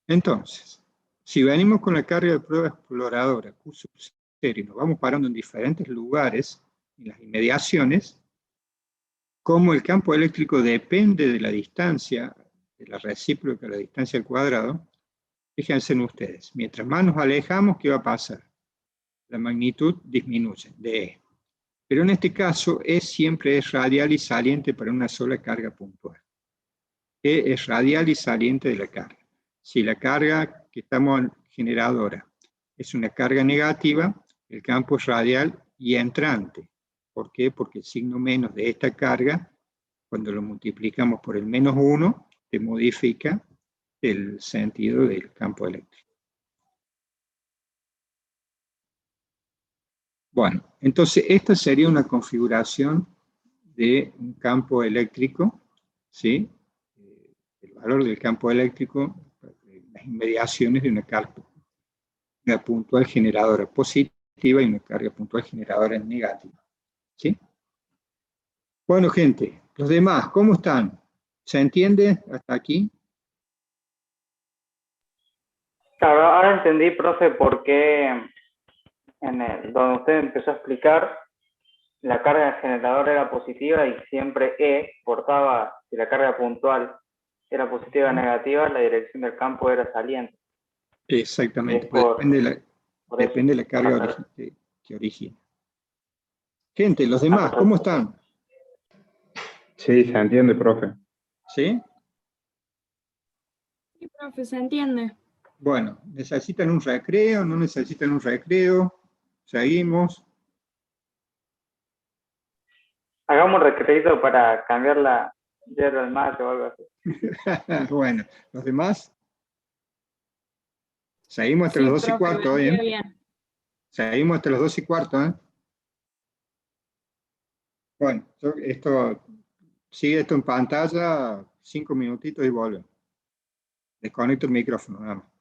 Entonces, si venimos con la carga de prueba exploradora Q sub 0 y nos vamos parando en diferentes lugares, en las inmediaciones, como el campo eléctrico depende de la distancia, de la recíproca de la distancia al cuadrado, fíjense en ustedes, mientras más nos alejamos, ¿qué va a pasar? La magnitud disminuye de E. Pero en este caso, E siempre es radial y saliente para una sola carga puntual. E es radial y saliente de la carga. Si la carga que estamos generadora es una carga negativa, el campo es radial y entrante. ¿Por qué? Porque el signo menos de esta carga, cuando lo multiplicamos por el menos 1, te modifica el sentido del campo eléctrico. Bueno, entonces esta sería una configuración de un campo eléctrico, ¿sí? El valor del campo eléctrico, las inmediaciones de una carga puntual generadora positiva y una carga puntual generadora negativa, ¿sí? Bueno, gente, los demás, ¿cómo están? ¿Se entiende hasta aquí? Claro, ahora entendí, profe, por qué donde usted empezó a explicar, la carga generadora era positiva y siempre E portaba, si la carga puntual era positiva o negativa, la dirección del campo era saliente. Exactamente, pues depende de la carga que origina. Gente, los demás, ¿cómo están? Sí, se entiende, profe. ¿Sí? Sí, profe, se entiende. Bueno, ¿necesitan un recreo? ¿No necesitan un recreo? ¿Seguimos? Hagamos un recreito para cambiar la hierba al mate o algo así. Bueno, ¿los demás? Seguimos hasta Sí, las 2 y profe, cuarto, vendría ¿eh? bien. Seguimos hasta las 2 y cuarto, ¿eh? Bueno, sigue esto en pantalla, 5 minutitos y vuelvo. Desconecto el micrófono, nada más.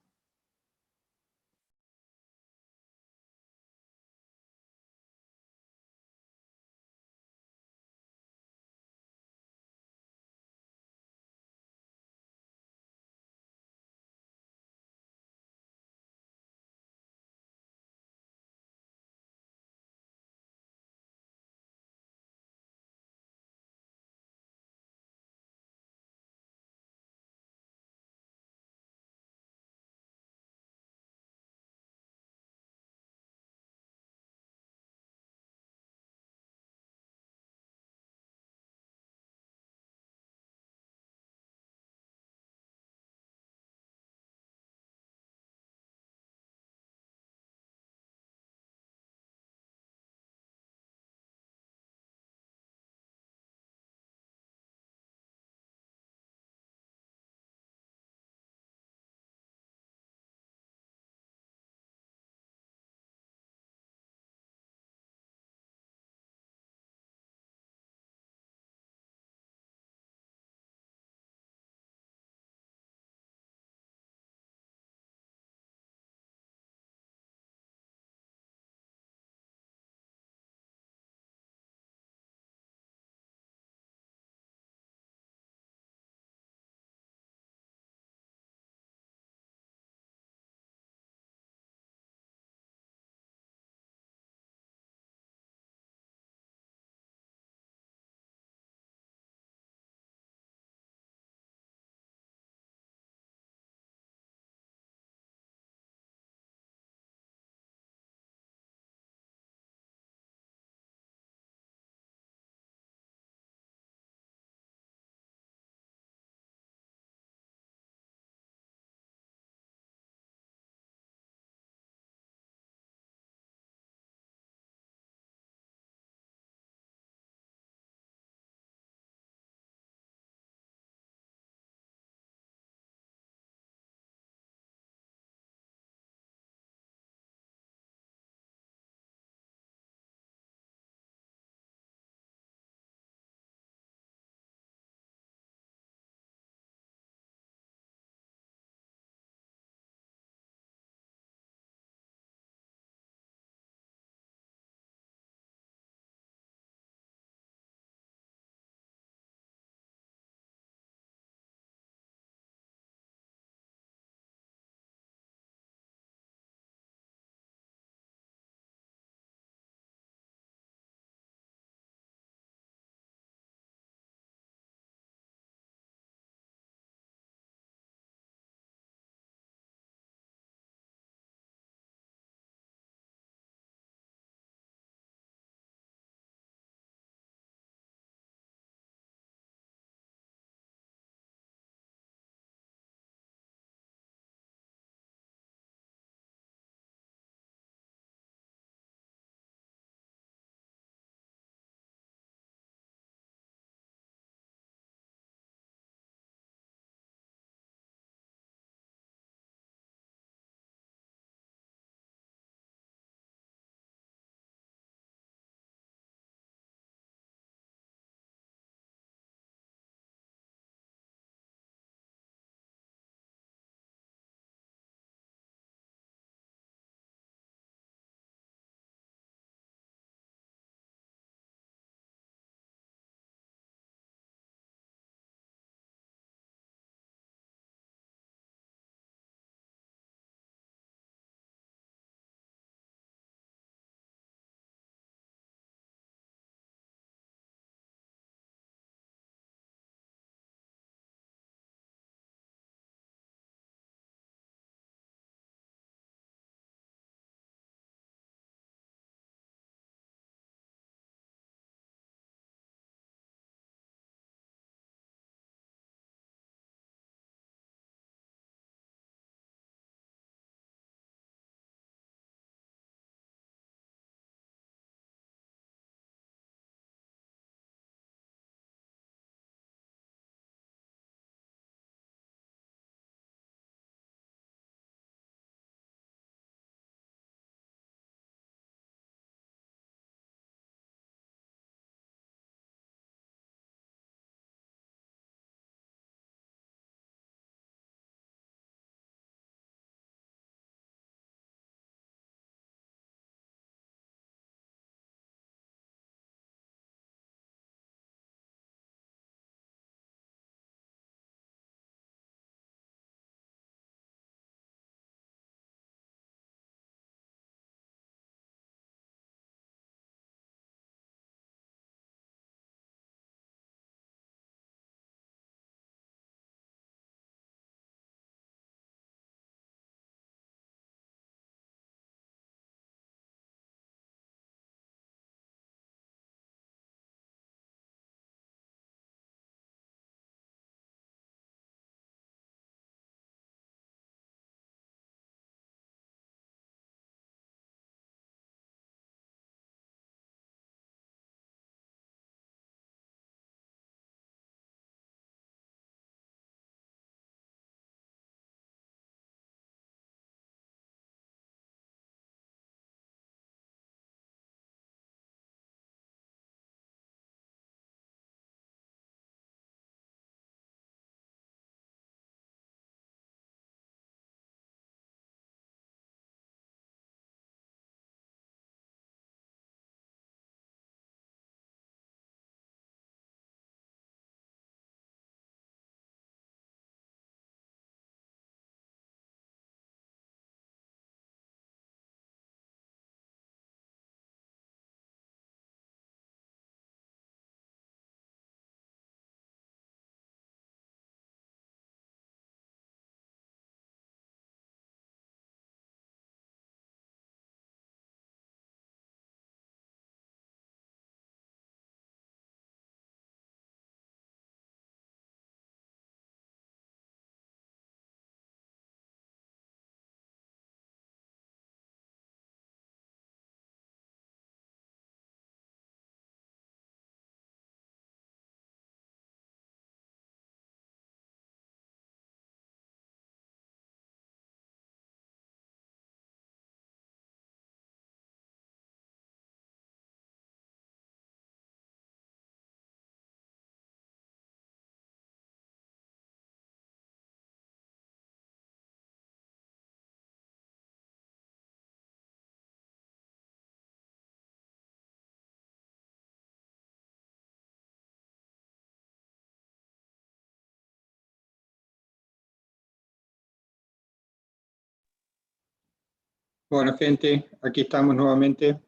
Bueno, gente, aquí estamos nuevamente.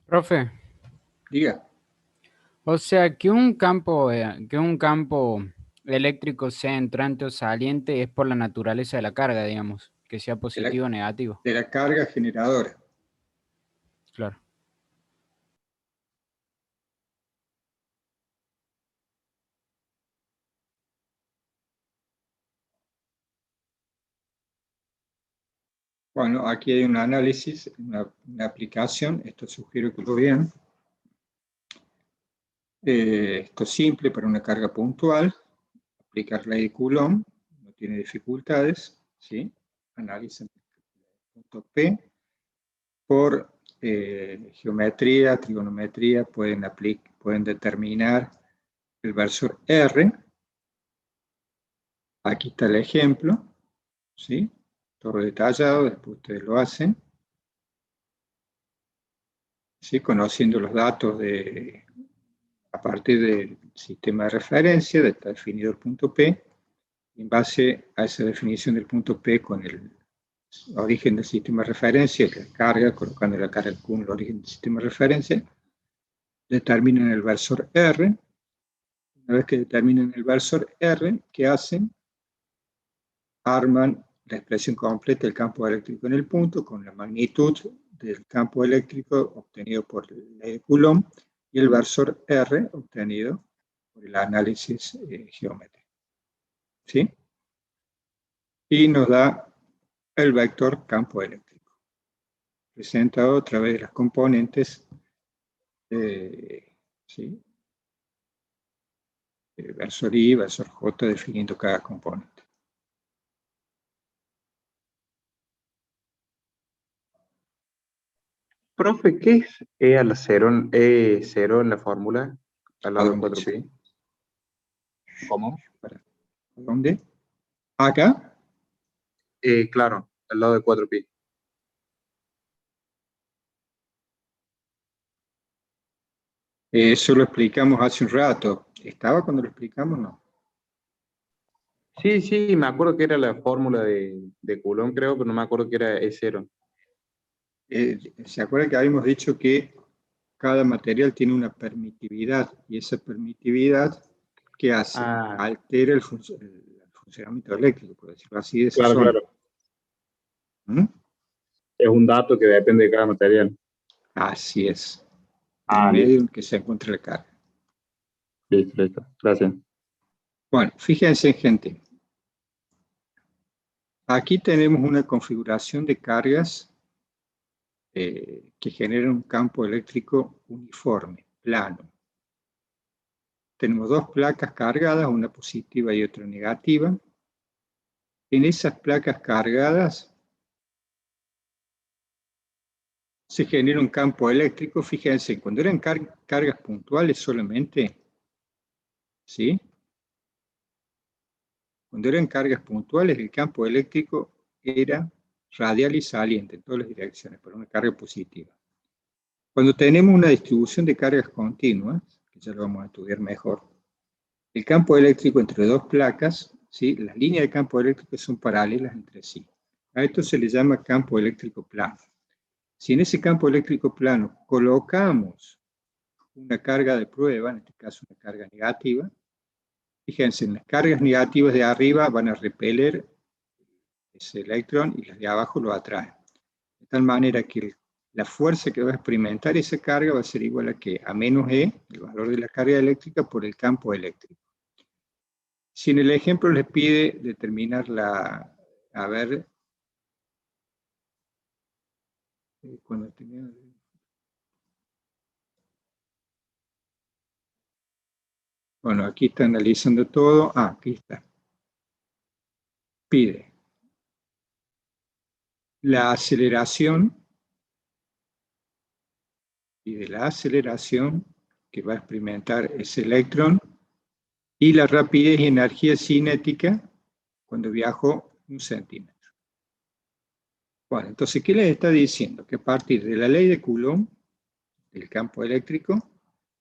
Profe, Diga. o sea, que un campo eléctrico sea entrante o saliente es por la naturaleza de la carga, digamos, que sea positivo o negativo. De la carga generadora. Claro. Bueno, aquí hay un análisis, una aplicación, esto sugiero que lo vean. Esto es simple para una carga puntual, aplicar ley de Coulomb, no tiene dificultades, ¿sí? Analicen el punto P. Por geometría, trigonometría, pueden determinar el versor R. Aquí está el ejemplo, ¿sí? Todo detallado, después ustedes lo hacen. ¿Sí? Conociendo los datos a partir del sistema de referencia, está definido el punto P, en base a esa definición del punto P con el origen del sistema de referencia, la carga, colocando la carga Q en el origen del sistema de referencia, determinan el versor R. Una vez que determinan el versor R, ¿qué hacen? Arman la expresión completa del campo eléctrico en el punto con la magnitud del campo eléctrico obtenido por la ley de Coulomb y el versor R obtenido por el análisis geométrico. ¿Sí? Y nos da el vector campo eléctrico, presentado a través de las componentes ¿sí? Versor I, versor J, definiendo cada componente. Profe, ¿qué es E a la 0, E0 en la fórmula? Al lado de ¿A dónde? 4pi. ¿Cómo? ¿Dónde? ¿Acá? Claro, al lado de 4pi. Eso lo explicamos hace un rato. ¿Estaba cuando lo explicamos? No. Sí, sí, me acuerdo que era la fórmula de Coulomb, creo, pero no me acuerdo que era E0. ¿Se acuerdan que habíamos dicho que cada material tiene una permitividad y esa permitividad, ¿qué hace? Altera el funcionamiento eléctrico, por decirlo así, de esa Claro, zona. claro. ¿Mm? Es un dato que depende de cada material. Así es. El medio Listo. en que se encuentra la carga. Listo, listo. Gracias. Bueno, fíjense, gente. Aquí tenemos una configuración de cargas que generan un campo eléctrico uniforme, plano. Tenemos dos placas cargadas, una positiva y otra negativa. En esas placas cargadas se genera un campo eléctrico. Fíjense, cuando eran cargas puntuales solamente, ¿sí? Cuando eran cargas puntuales, el campo eléctrico era radial y saliente en todas las direcciones, para una carga positiva. Cuando tenemos una distribución de cargas continuas, que ya lo vamos a estudiar mejor, el campo eléctrico entre dos placas, ¿sí? Las líneas de campo eléctrico son paralelas entre sí. A esto se le llama campo eléctrico plano. Si en ese campo eléctrico plano colocamos una carga de prueba, en este caso una carga negativa, fíjense, en las cargas negativas de arriba van a repeler ese electrón y las de abajo lo atraen. De tal manera que la fuerza que va a experimentar esa carga va a ser igual a que a menos E, el valor de la carga eléctrica, por el campo eléctrico. Si en el ejemplo les pide determinar a ver, cuando tenía... Bueno, aquí está analizando todo. Aquí está. Pide la aceleración, pide la aceleración que va a experimentar ese electrón y la rapidez y energía cinética cuando viajó 1 centímetro. Bueno, entonces, ¿qué les está diciendo? Que a partir de la ley de Coulomb, del campo eléctrico,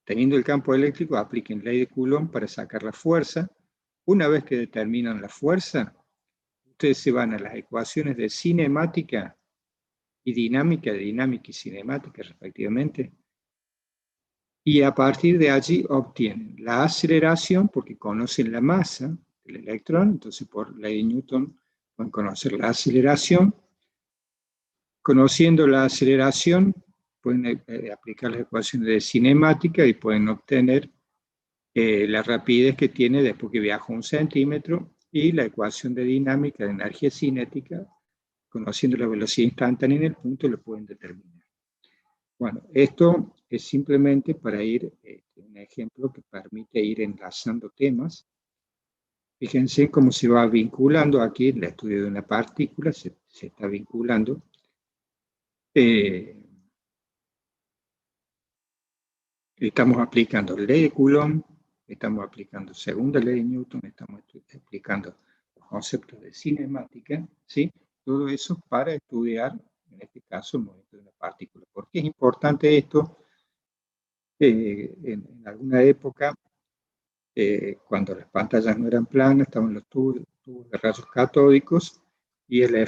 teniendo el campo eléctrico, apliquen ley de Coulomb para sacar la fuerza. Una vez que determinan la fuerza, ustedes se van a las ecuaciones de cinemática y dinámica y cinemática respectivamente, y a partir de allí obtienen la aceleración, porque conocen la masa del electrón, entonces por ley de Newton pueden conocer la aceleración. Conociendo la aceleración, pueden aplicar las ecuaciones de cinemática y pueden obtener la rapidez que tiene después que viaja 1 centímetro, y la ecuación de dinámica de energía cinética, conociendo la velocidad instantánea en el punto, lo pueden determinar. Bueno, esto es simplemente para ir, un ejemplo que permite ir enlazando temas. Fíjense cómo se va vinculando aquí el estudio de una partícula, se está vinculando. Estamos aplicando ley de Coulomb, estamos aplicando segunda ley de Newton, estamos aplicando los conceptos de cinemática, ¿sí? Todo eso para estudiar, en este caso, el movimiento de una partícula. ¿Por qué es importante esto? En alguna época, cuando las pantallas no eran planas, estaban los tubos de rayos catódicos, y el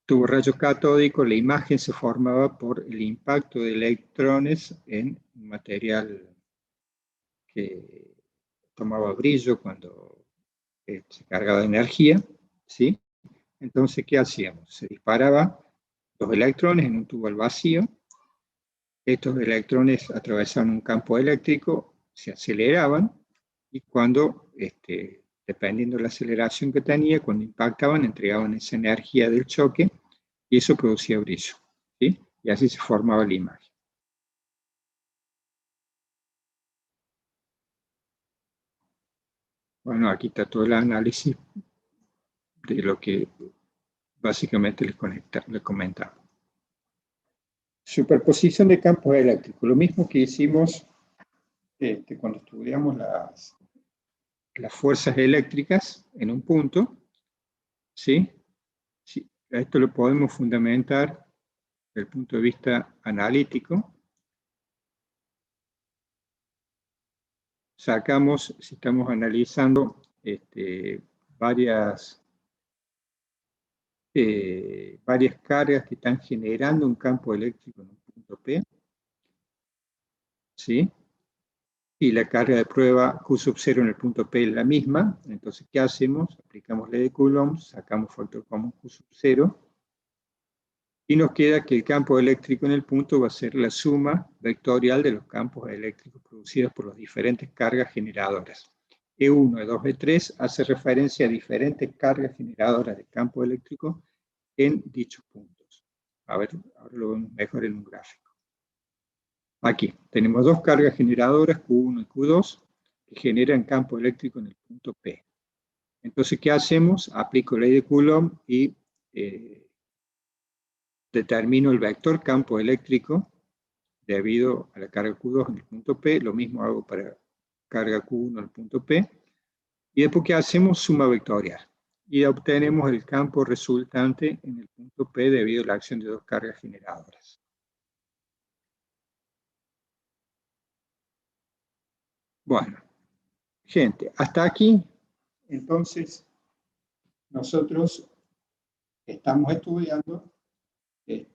tubo de rayos catódicos, la imagen se formaba por el impacto de electrones en un material que tomaba brillo cuando se cargaba de energía, ¿sí? Entonces, ¿qué hacíamos? Se disparaban los electrones en un tubo al vacío. Estos electrones atravesaban un campo eléctrico, se aceleraban, y cuando, dependiendo de la aceleración que tenía, cuando impactaban, entregaban esa energía del choque, y eso producía brillo, ¿sí? Y así se formaba la imagen. Bueno, aquí está todo el análisis de lo que básicamente les comentaba. Superposición de campos eléctricos, lo mismo que hicimos cuando estudiamos las fuerzas eléctricas en un punto, ¿sí? Sí, esto lo podemos fundamentar desde el punto de vista analítico. Sacamos, si estamos analizando varias cargas que están generando un campo eléctrico en un punto P, ¿sí? Y la carga de prueba Q sub 0 en el punto P es la misma. Entonces, ¿qué hacemos? Aplicamos ley de Coulomb, sacamos factor común Q sub 0, y nos queda que el campo eléctrico en el punto va a ser la suma vectorial de los campos eléctricos producidos por las diferentes cargas generadoras. E1, E2, E3 hace referencia a diferentes cargas generadoras de campo eléctrico en dichos puntos. A ver, ahora lo vemos mejor en un gráfico. Aquí tenemos dos cargas generadoras, Q1 y Q2, que generan campo eléctrico en el punto P. Entonces, ¿qué hacemos? Aplico ley de Coulomb y determino el vector campo eléctrico debido a la carga Q2 en el punto P. Lo mismo hago para carga Q1 en el punto P. Y después, ¿qué hacemos? Suma vectorial. Y obtenemos el campo resultante en el punto P debido a la acción de dos cargas generadoras. Bueno, gente, hasta aquí, entonces, nosotros estamos estudiando el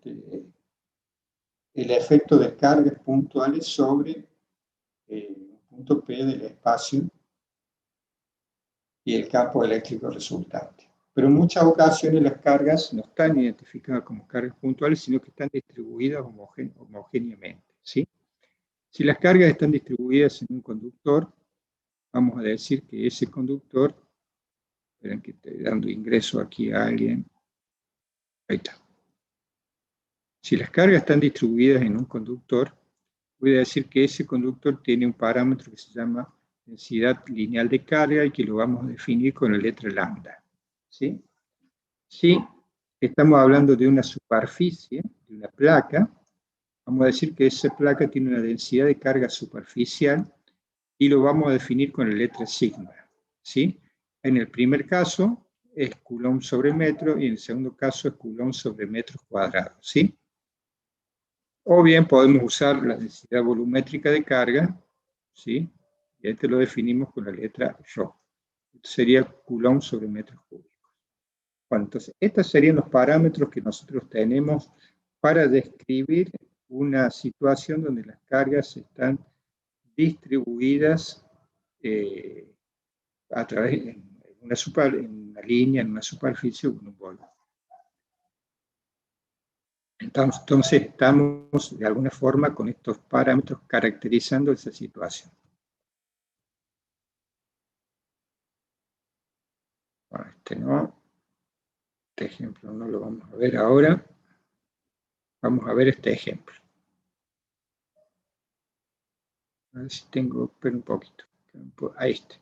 efecto de cargas puntuales sobre el punto P del espacio y el campo eléctrico resultante. Pero en muchas ocasiones las cargas no están identificadas como cargas puntuales, sino que están distribuidas homogéneamente, ¿sí? Si las cargas están distribuidas en un conductor, vamos a decir que ese conductor, esperen que estoy dando ingreso aquí a alguien, ahí está. Si las cargas están distribuidas en un conductor, voy a decir que ese conductor tiene un parámetro que se llama densidad lineal de carga y que lo vamos a definir con la letra lambda, ¿sí? Si estamos hablando de una superficie, de una placa, vamos a decir que esa placa tiene una densidad de carga superficial y lo vamos a definir con la letra sigma, ¿sí? En el primer caso es Coulomb sobre metro y en el segundo caso es Coulomb sobre metros cuadrados, ¿sí? O bien podemos usar la densidad volumétrica de carga, ¿sí? Y este lo definimos con la letra ρ. sería Coulomb sobre metros cúbicos. Bueno, entonces, estos serían los parámetros que nosotros tenemos para describir una situación donde las cargas están distribuidas a través de una línea, en una superficie o en un volumen. Entonces, estamos de alguna forma con estos parámetros caracterizando esa situación. Bueno, este no. Este ejemplo no lo vamos a ver ahora. Vamos a ver este ejemplo. A ver si tengo, espera un poquito. Ahí está.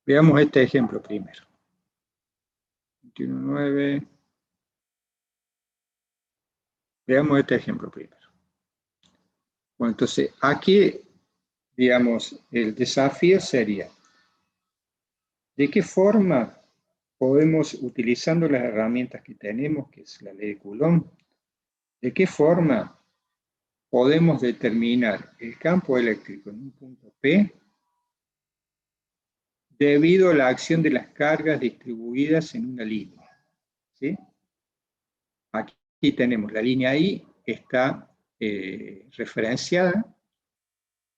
Veamos este ejemplo primero. 21.9. Veamos este ejemplo primero. Bueno, entonces aquí, digamos, el desafío sería, ¿de qué forma podemos, utilizando las herramientas que tenemos, que es la ley de Coulomb, de qué forma podemos determinar el campo eléctrico en un punto P debido a la acción de las cargas distribuidas en una línea? ¿Sí? Aquí tenemos la línea I, está referenciada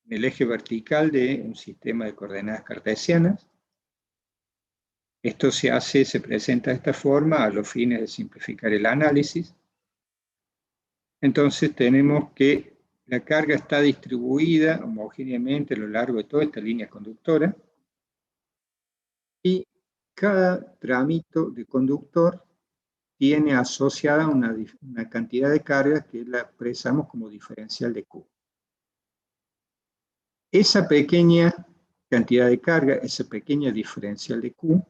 en el eje vertical de un sistema de coordenadas cartesianas. Esto se presenta de esta forma a los fines de simplificar el análisis. Entonces tenemos que la carga está distribuida homogéneamente a lo largo de toda esta línea conductora y cada tramito de conductor tiene asociada una cantidad de cargas que la expresamos como diferencial de Q. Esa pequeña cantidad de carga, esa pequeña diferencial de Q,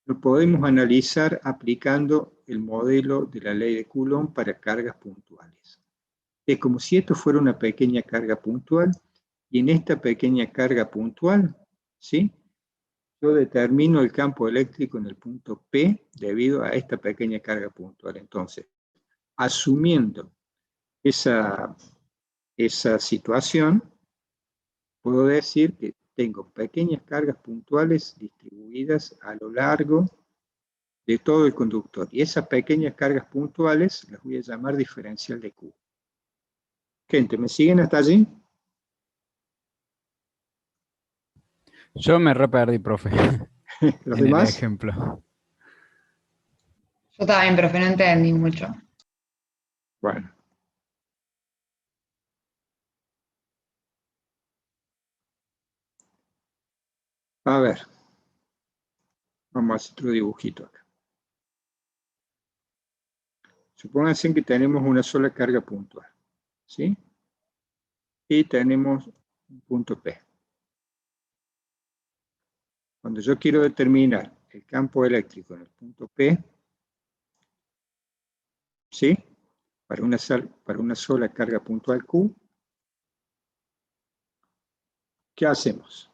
lo podemos analizar aplicando el modelo de la ley de Coulomb para cargas puntuales. Es como si esto fuera una pequeña carga puntual, y en esta pequeña carga puntual, ¿sí?, yo determino el campo eléctrico en el punto P debido a esta pequeña carga puntual. Entonces, asumiendo esa situación, puedo decir que tengo pequeñas cargas puntuales distribuidas a lo largo de todo el conductor. Y esas pequeñas cargas puntuales las voy a llamar diferencial de Q. Gente, ¿me siguen hasta allí? Yo me perdí, profe. ¿Los en demás? el ejemplo. Yo también, profe, no entendí mucho. Bueno. A ver. Vamos a hacer otro dibujito acá. Supónganse que tenemos una sola carga puntual, ¿sí? Y tenemos un punto P. Cuando yo quiero determinar el campo eléctrico en el punto P, ¿sí?, para una sola carga puntual Q, ¿qué hacemos?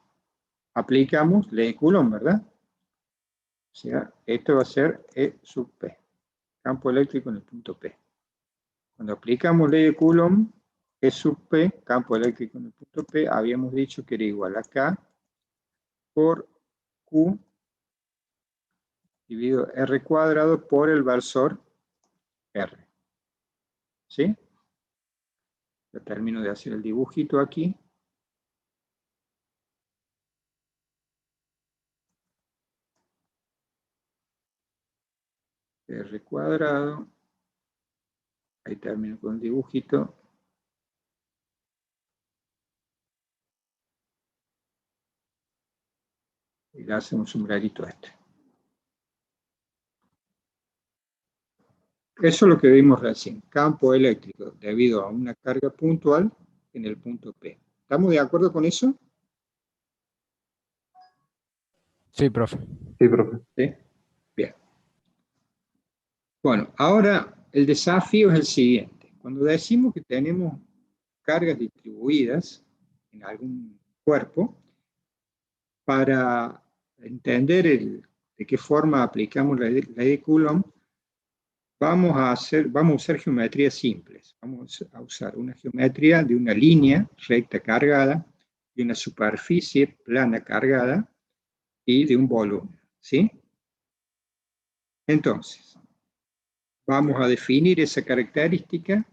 Aplicamos ley de Coulomb, ¿verdad? O sea, esto va a ser E sub P, campo eléctrico en el punto P. Cuando aplicamos ley de Coulomb, E sub P, campo eléctrico en el punto P, habíamos dicho que era igual a K por Q dividido R cuadrado por el versor R. ¿Sí? Ya termino de hacer el dibujito aquí. R cuadrado. Ahí termino con el dibujito. Y le hacemos un sombrerito a este. Eso es lo que vimos recién. Campo eléctrico debido a una carga puntual en el punto P. ¿Estamos de acuerdo con eso? Sí, profe. Sí, profe. ¿Sí? Bien. Bueno, ahora el desafío es el siguiente. Cuando decimos que tenemos cargas distribuidas en algún cuerpo, para entender de qué forma aplicamos la ley de Coulomb, vamos a usar geometrías simples. Vamos a usar una geometría de una línea recta cargada de una superficie plana cargada y de un volumen, ¿sí? Entonces, vamos a definir esa característica,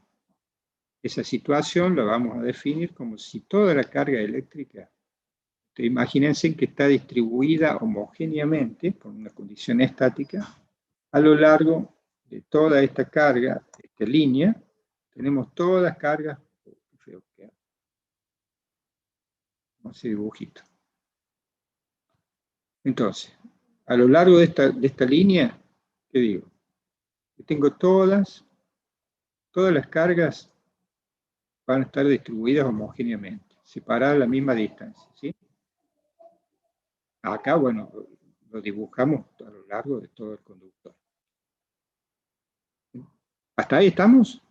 esa situación la vamos a definir como si toda la carga eléctrica, imagínense que está distribuida homogéneamente por una condición estática a lo largo de toda esta carga, esta línea, tenemos todas las cargas, ese dibujito. Entonces, a lo largo de esta línea, ¿qué digo? Que tengo todas las cargas van a estar distribuidas homogéneamente, separadas a la misma distancia, ¿sí? Acá, bueno, lo dibujamos a lo largo de todo el conductor. ¿Hasta ahí estamos?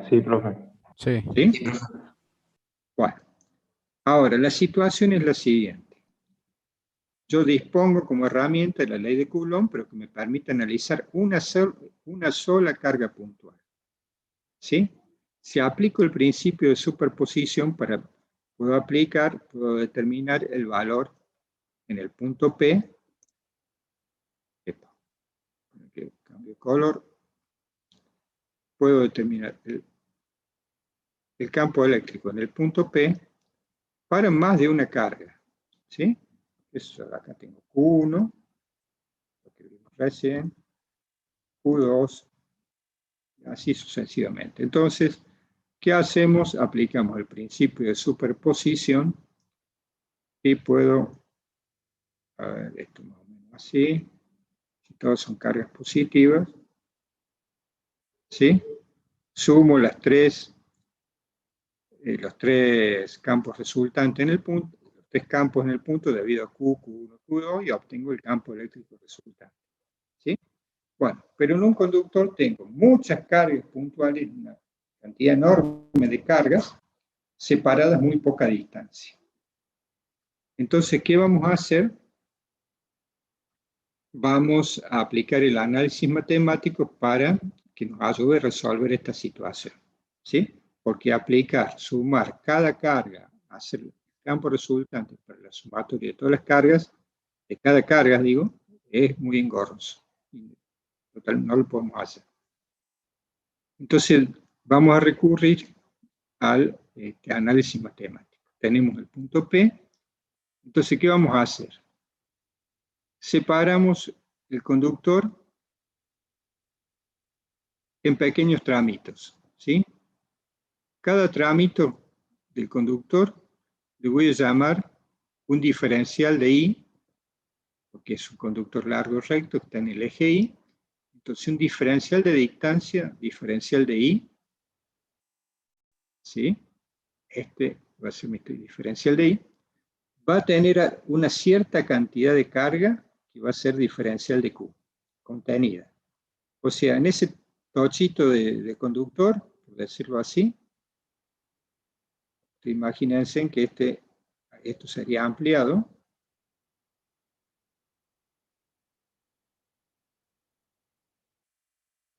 Sí, profe. Sí. ¿Sí? Bueno, ahora la situación es la siguiente. Yo dispongo como herramienta la ley de Coulomb, pero que me permite analizar una sola carga puntual. ¿Sí? Si aplico el principio de superposición, puedo determinar el valor en el punto P. Cambio de color. Puedo determinar el campo eléctrico en el punto P para más de una carga. ¿Sí? Eso, acá tengo Q1, lo que vimos recién, Q2, así sucesivamente. Entonces, ¿qué hacemos? Aplicamos el principio de superposición y puedo, a ver, esto más o menos así, si todas son cargas positivas, ¿sí? Sumo los tres campos resultantes en el punto, los tres campos en el punto debido a Q, Q1, Q2 y obtengo el campo eléctrico resultante, ¿sí? Bueno, pero en un conductor tengo muchas cargas puntuales, una cantidad enorme de cargas separadas a muy poca distancia. Entonces, ¿qué vamos a hacer? Vamos a aplicar el análisis matemático para que nos ayude a resolver esta situación, ¿sí? Porque aplicar, sumar cada carga, hacer el campo resultante para la sumatoria de todas las cargas, de cada carga, digo, es muy engorroso. Total, no lo podemos hacer. Entonces, vamos a recurrir al análisis matemático. Tenemos el punto P. Entonces, ¿qué vamos a hacer? Separamos el conductor en pequeños tramitos, ¿sí? Cada tramito del conductor le voy a llamar un diferencial de I, porque es un conductor largo recto que está en el eje Y. Entonces, un diferencial de distancia, diferencial de I, ¿sí? Este va a ser mi diferencial de I. Va a tener una cierta cantidad de carga que va a ser diferencial de Q, contenida. O sea, en ese tochito de conductor, por decirlo así, imagínense que esto sería ampliado.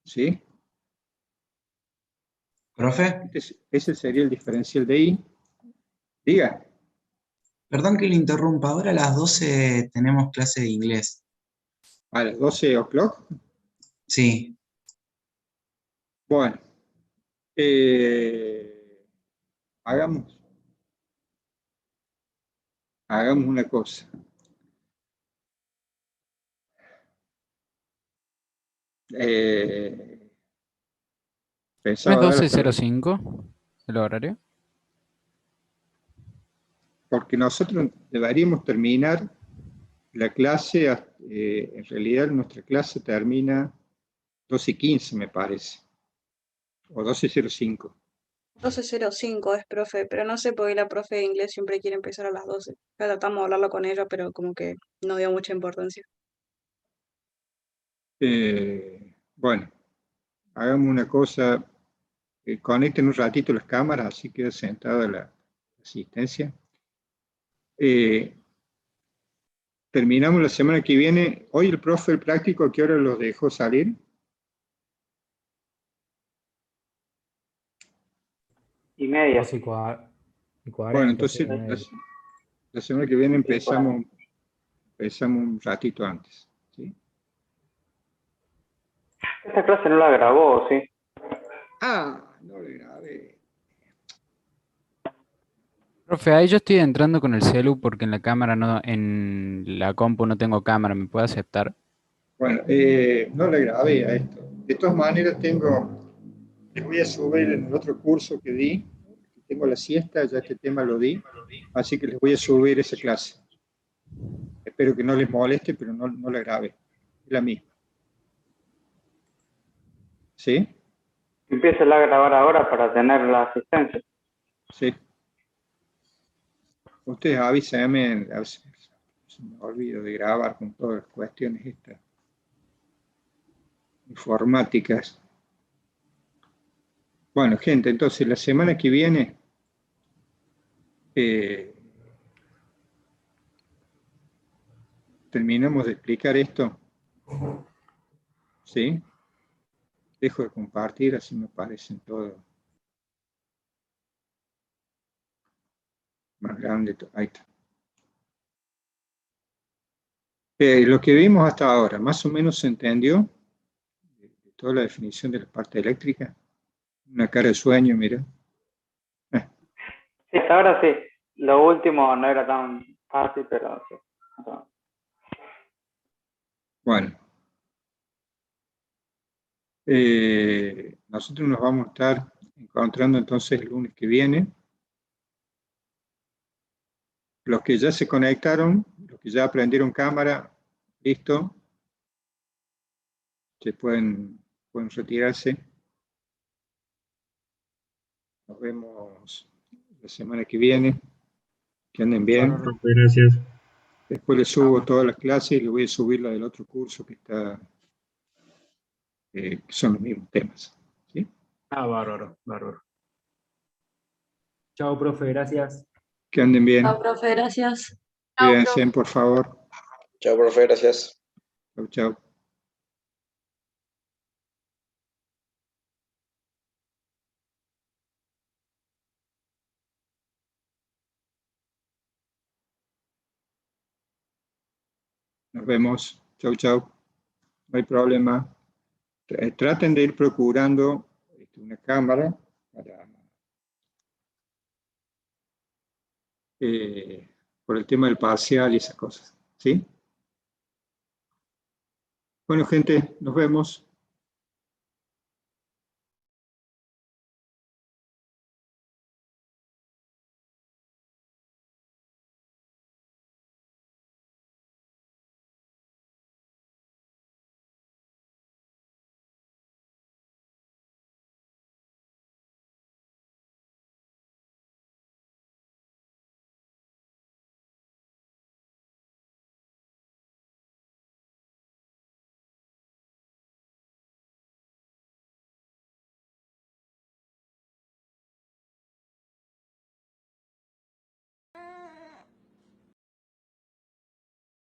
¿Sí? Profe, Ese sería el diferencial de I. Diga. perdón que le interrumpa, ahora a las 12 tenemos clase de inglés. ¿A las 12 o'clock? Sí. Bueno, hagamos una cosa. ¿No es Pensaba dar 12:05 el horario? porque nosotros deberíamos terminar la clase, en realidad nuestra clase termina 12:15, me parece, o 12:05. 12:05 es profe, pero no sé por qué la profe de inglés siempre quiere empezar a las 12. Ya tratamos de hablarlo con ella, pero como que no dio mucha importancia. Bueno, hagamos una cosa, conecten un ratito las cámaras, así queda sentada la asistencia. Terminamos la semana que viene. Hoy el profe, el práctico, ¿a qué hora los dejó salir? 2:30. 2:40. Bueno, entonces sí. la semana que viene empezamos un ratito antes. ¿Sí? Esta clase no la grabó, ¿sí? Ah, no le grabé. Profe, ahí yo estoy entrando con el celu porque en la cámara no, en la compu no tengo cámara, ¿me puede aceptar? Bueno, no le grabé a esto. De todas maneras les voy a subir en el otro curso que di, tengo la siesta, ya este tema lo di, así que les voy a subir esa clase. Espero que no les moleste, pero no la grabé. Es la misma. ¿Sí? Empieza a grabar ahora para tener la asistencia. Sí. Ustedes avísenme, a veces se me olvido de grabar con todas las cuestiones estas informáticas. Bueno, gente, entonces la semana que viene terminamos de explicar esto. ¿Sí? Dejo de compartir, así me parecen todos más grandes. Ahí está. Lo que vimos hasta ahora, más o menos se entendió toda la definición de la parte eléctrica. Una cara de sueño, mira. Sí, hasta ahora sí. Lo último no era tan fácil, pero sí. Bueno. Nosotros nos vamos a estar encontrando entonces el lunes que viene. Los que ya se conectaron, los que ya aprendieron cámara, listo. Se pueden retirarse. Nos vemos la semana que viene. Que anden bien. Gracias. Después les subo todas las clases y les voy a subir la del otro curso que está, que son los mismos temas. ¿Sí? Bárbaro. Chao, profe, gracias. Que anden bien. Chao, profe, gracias. Cuídense, por favor. Chao, profe, gracias. Chau, chau. Nos vemos. Chau, chau. No hay problema. Traten de ir procurando una cámara para, por el tema del parcial y esas cosas. ¿Sí? Bueno, gente, nos vemos.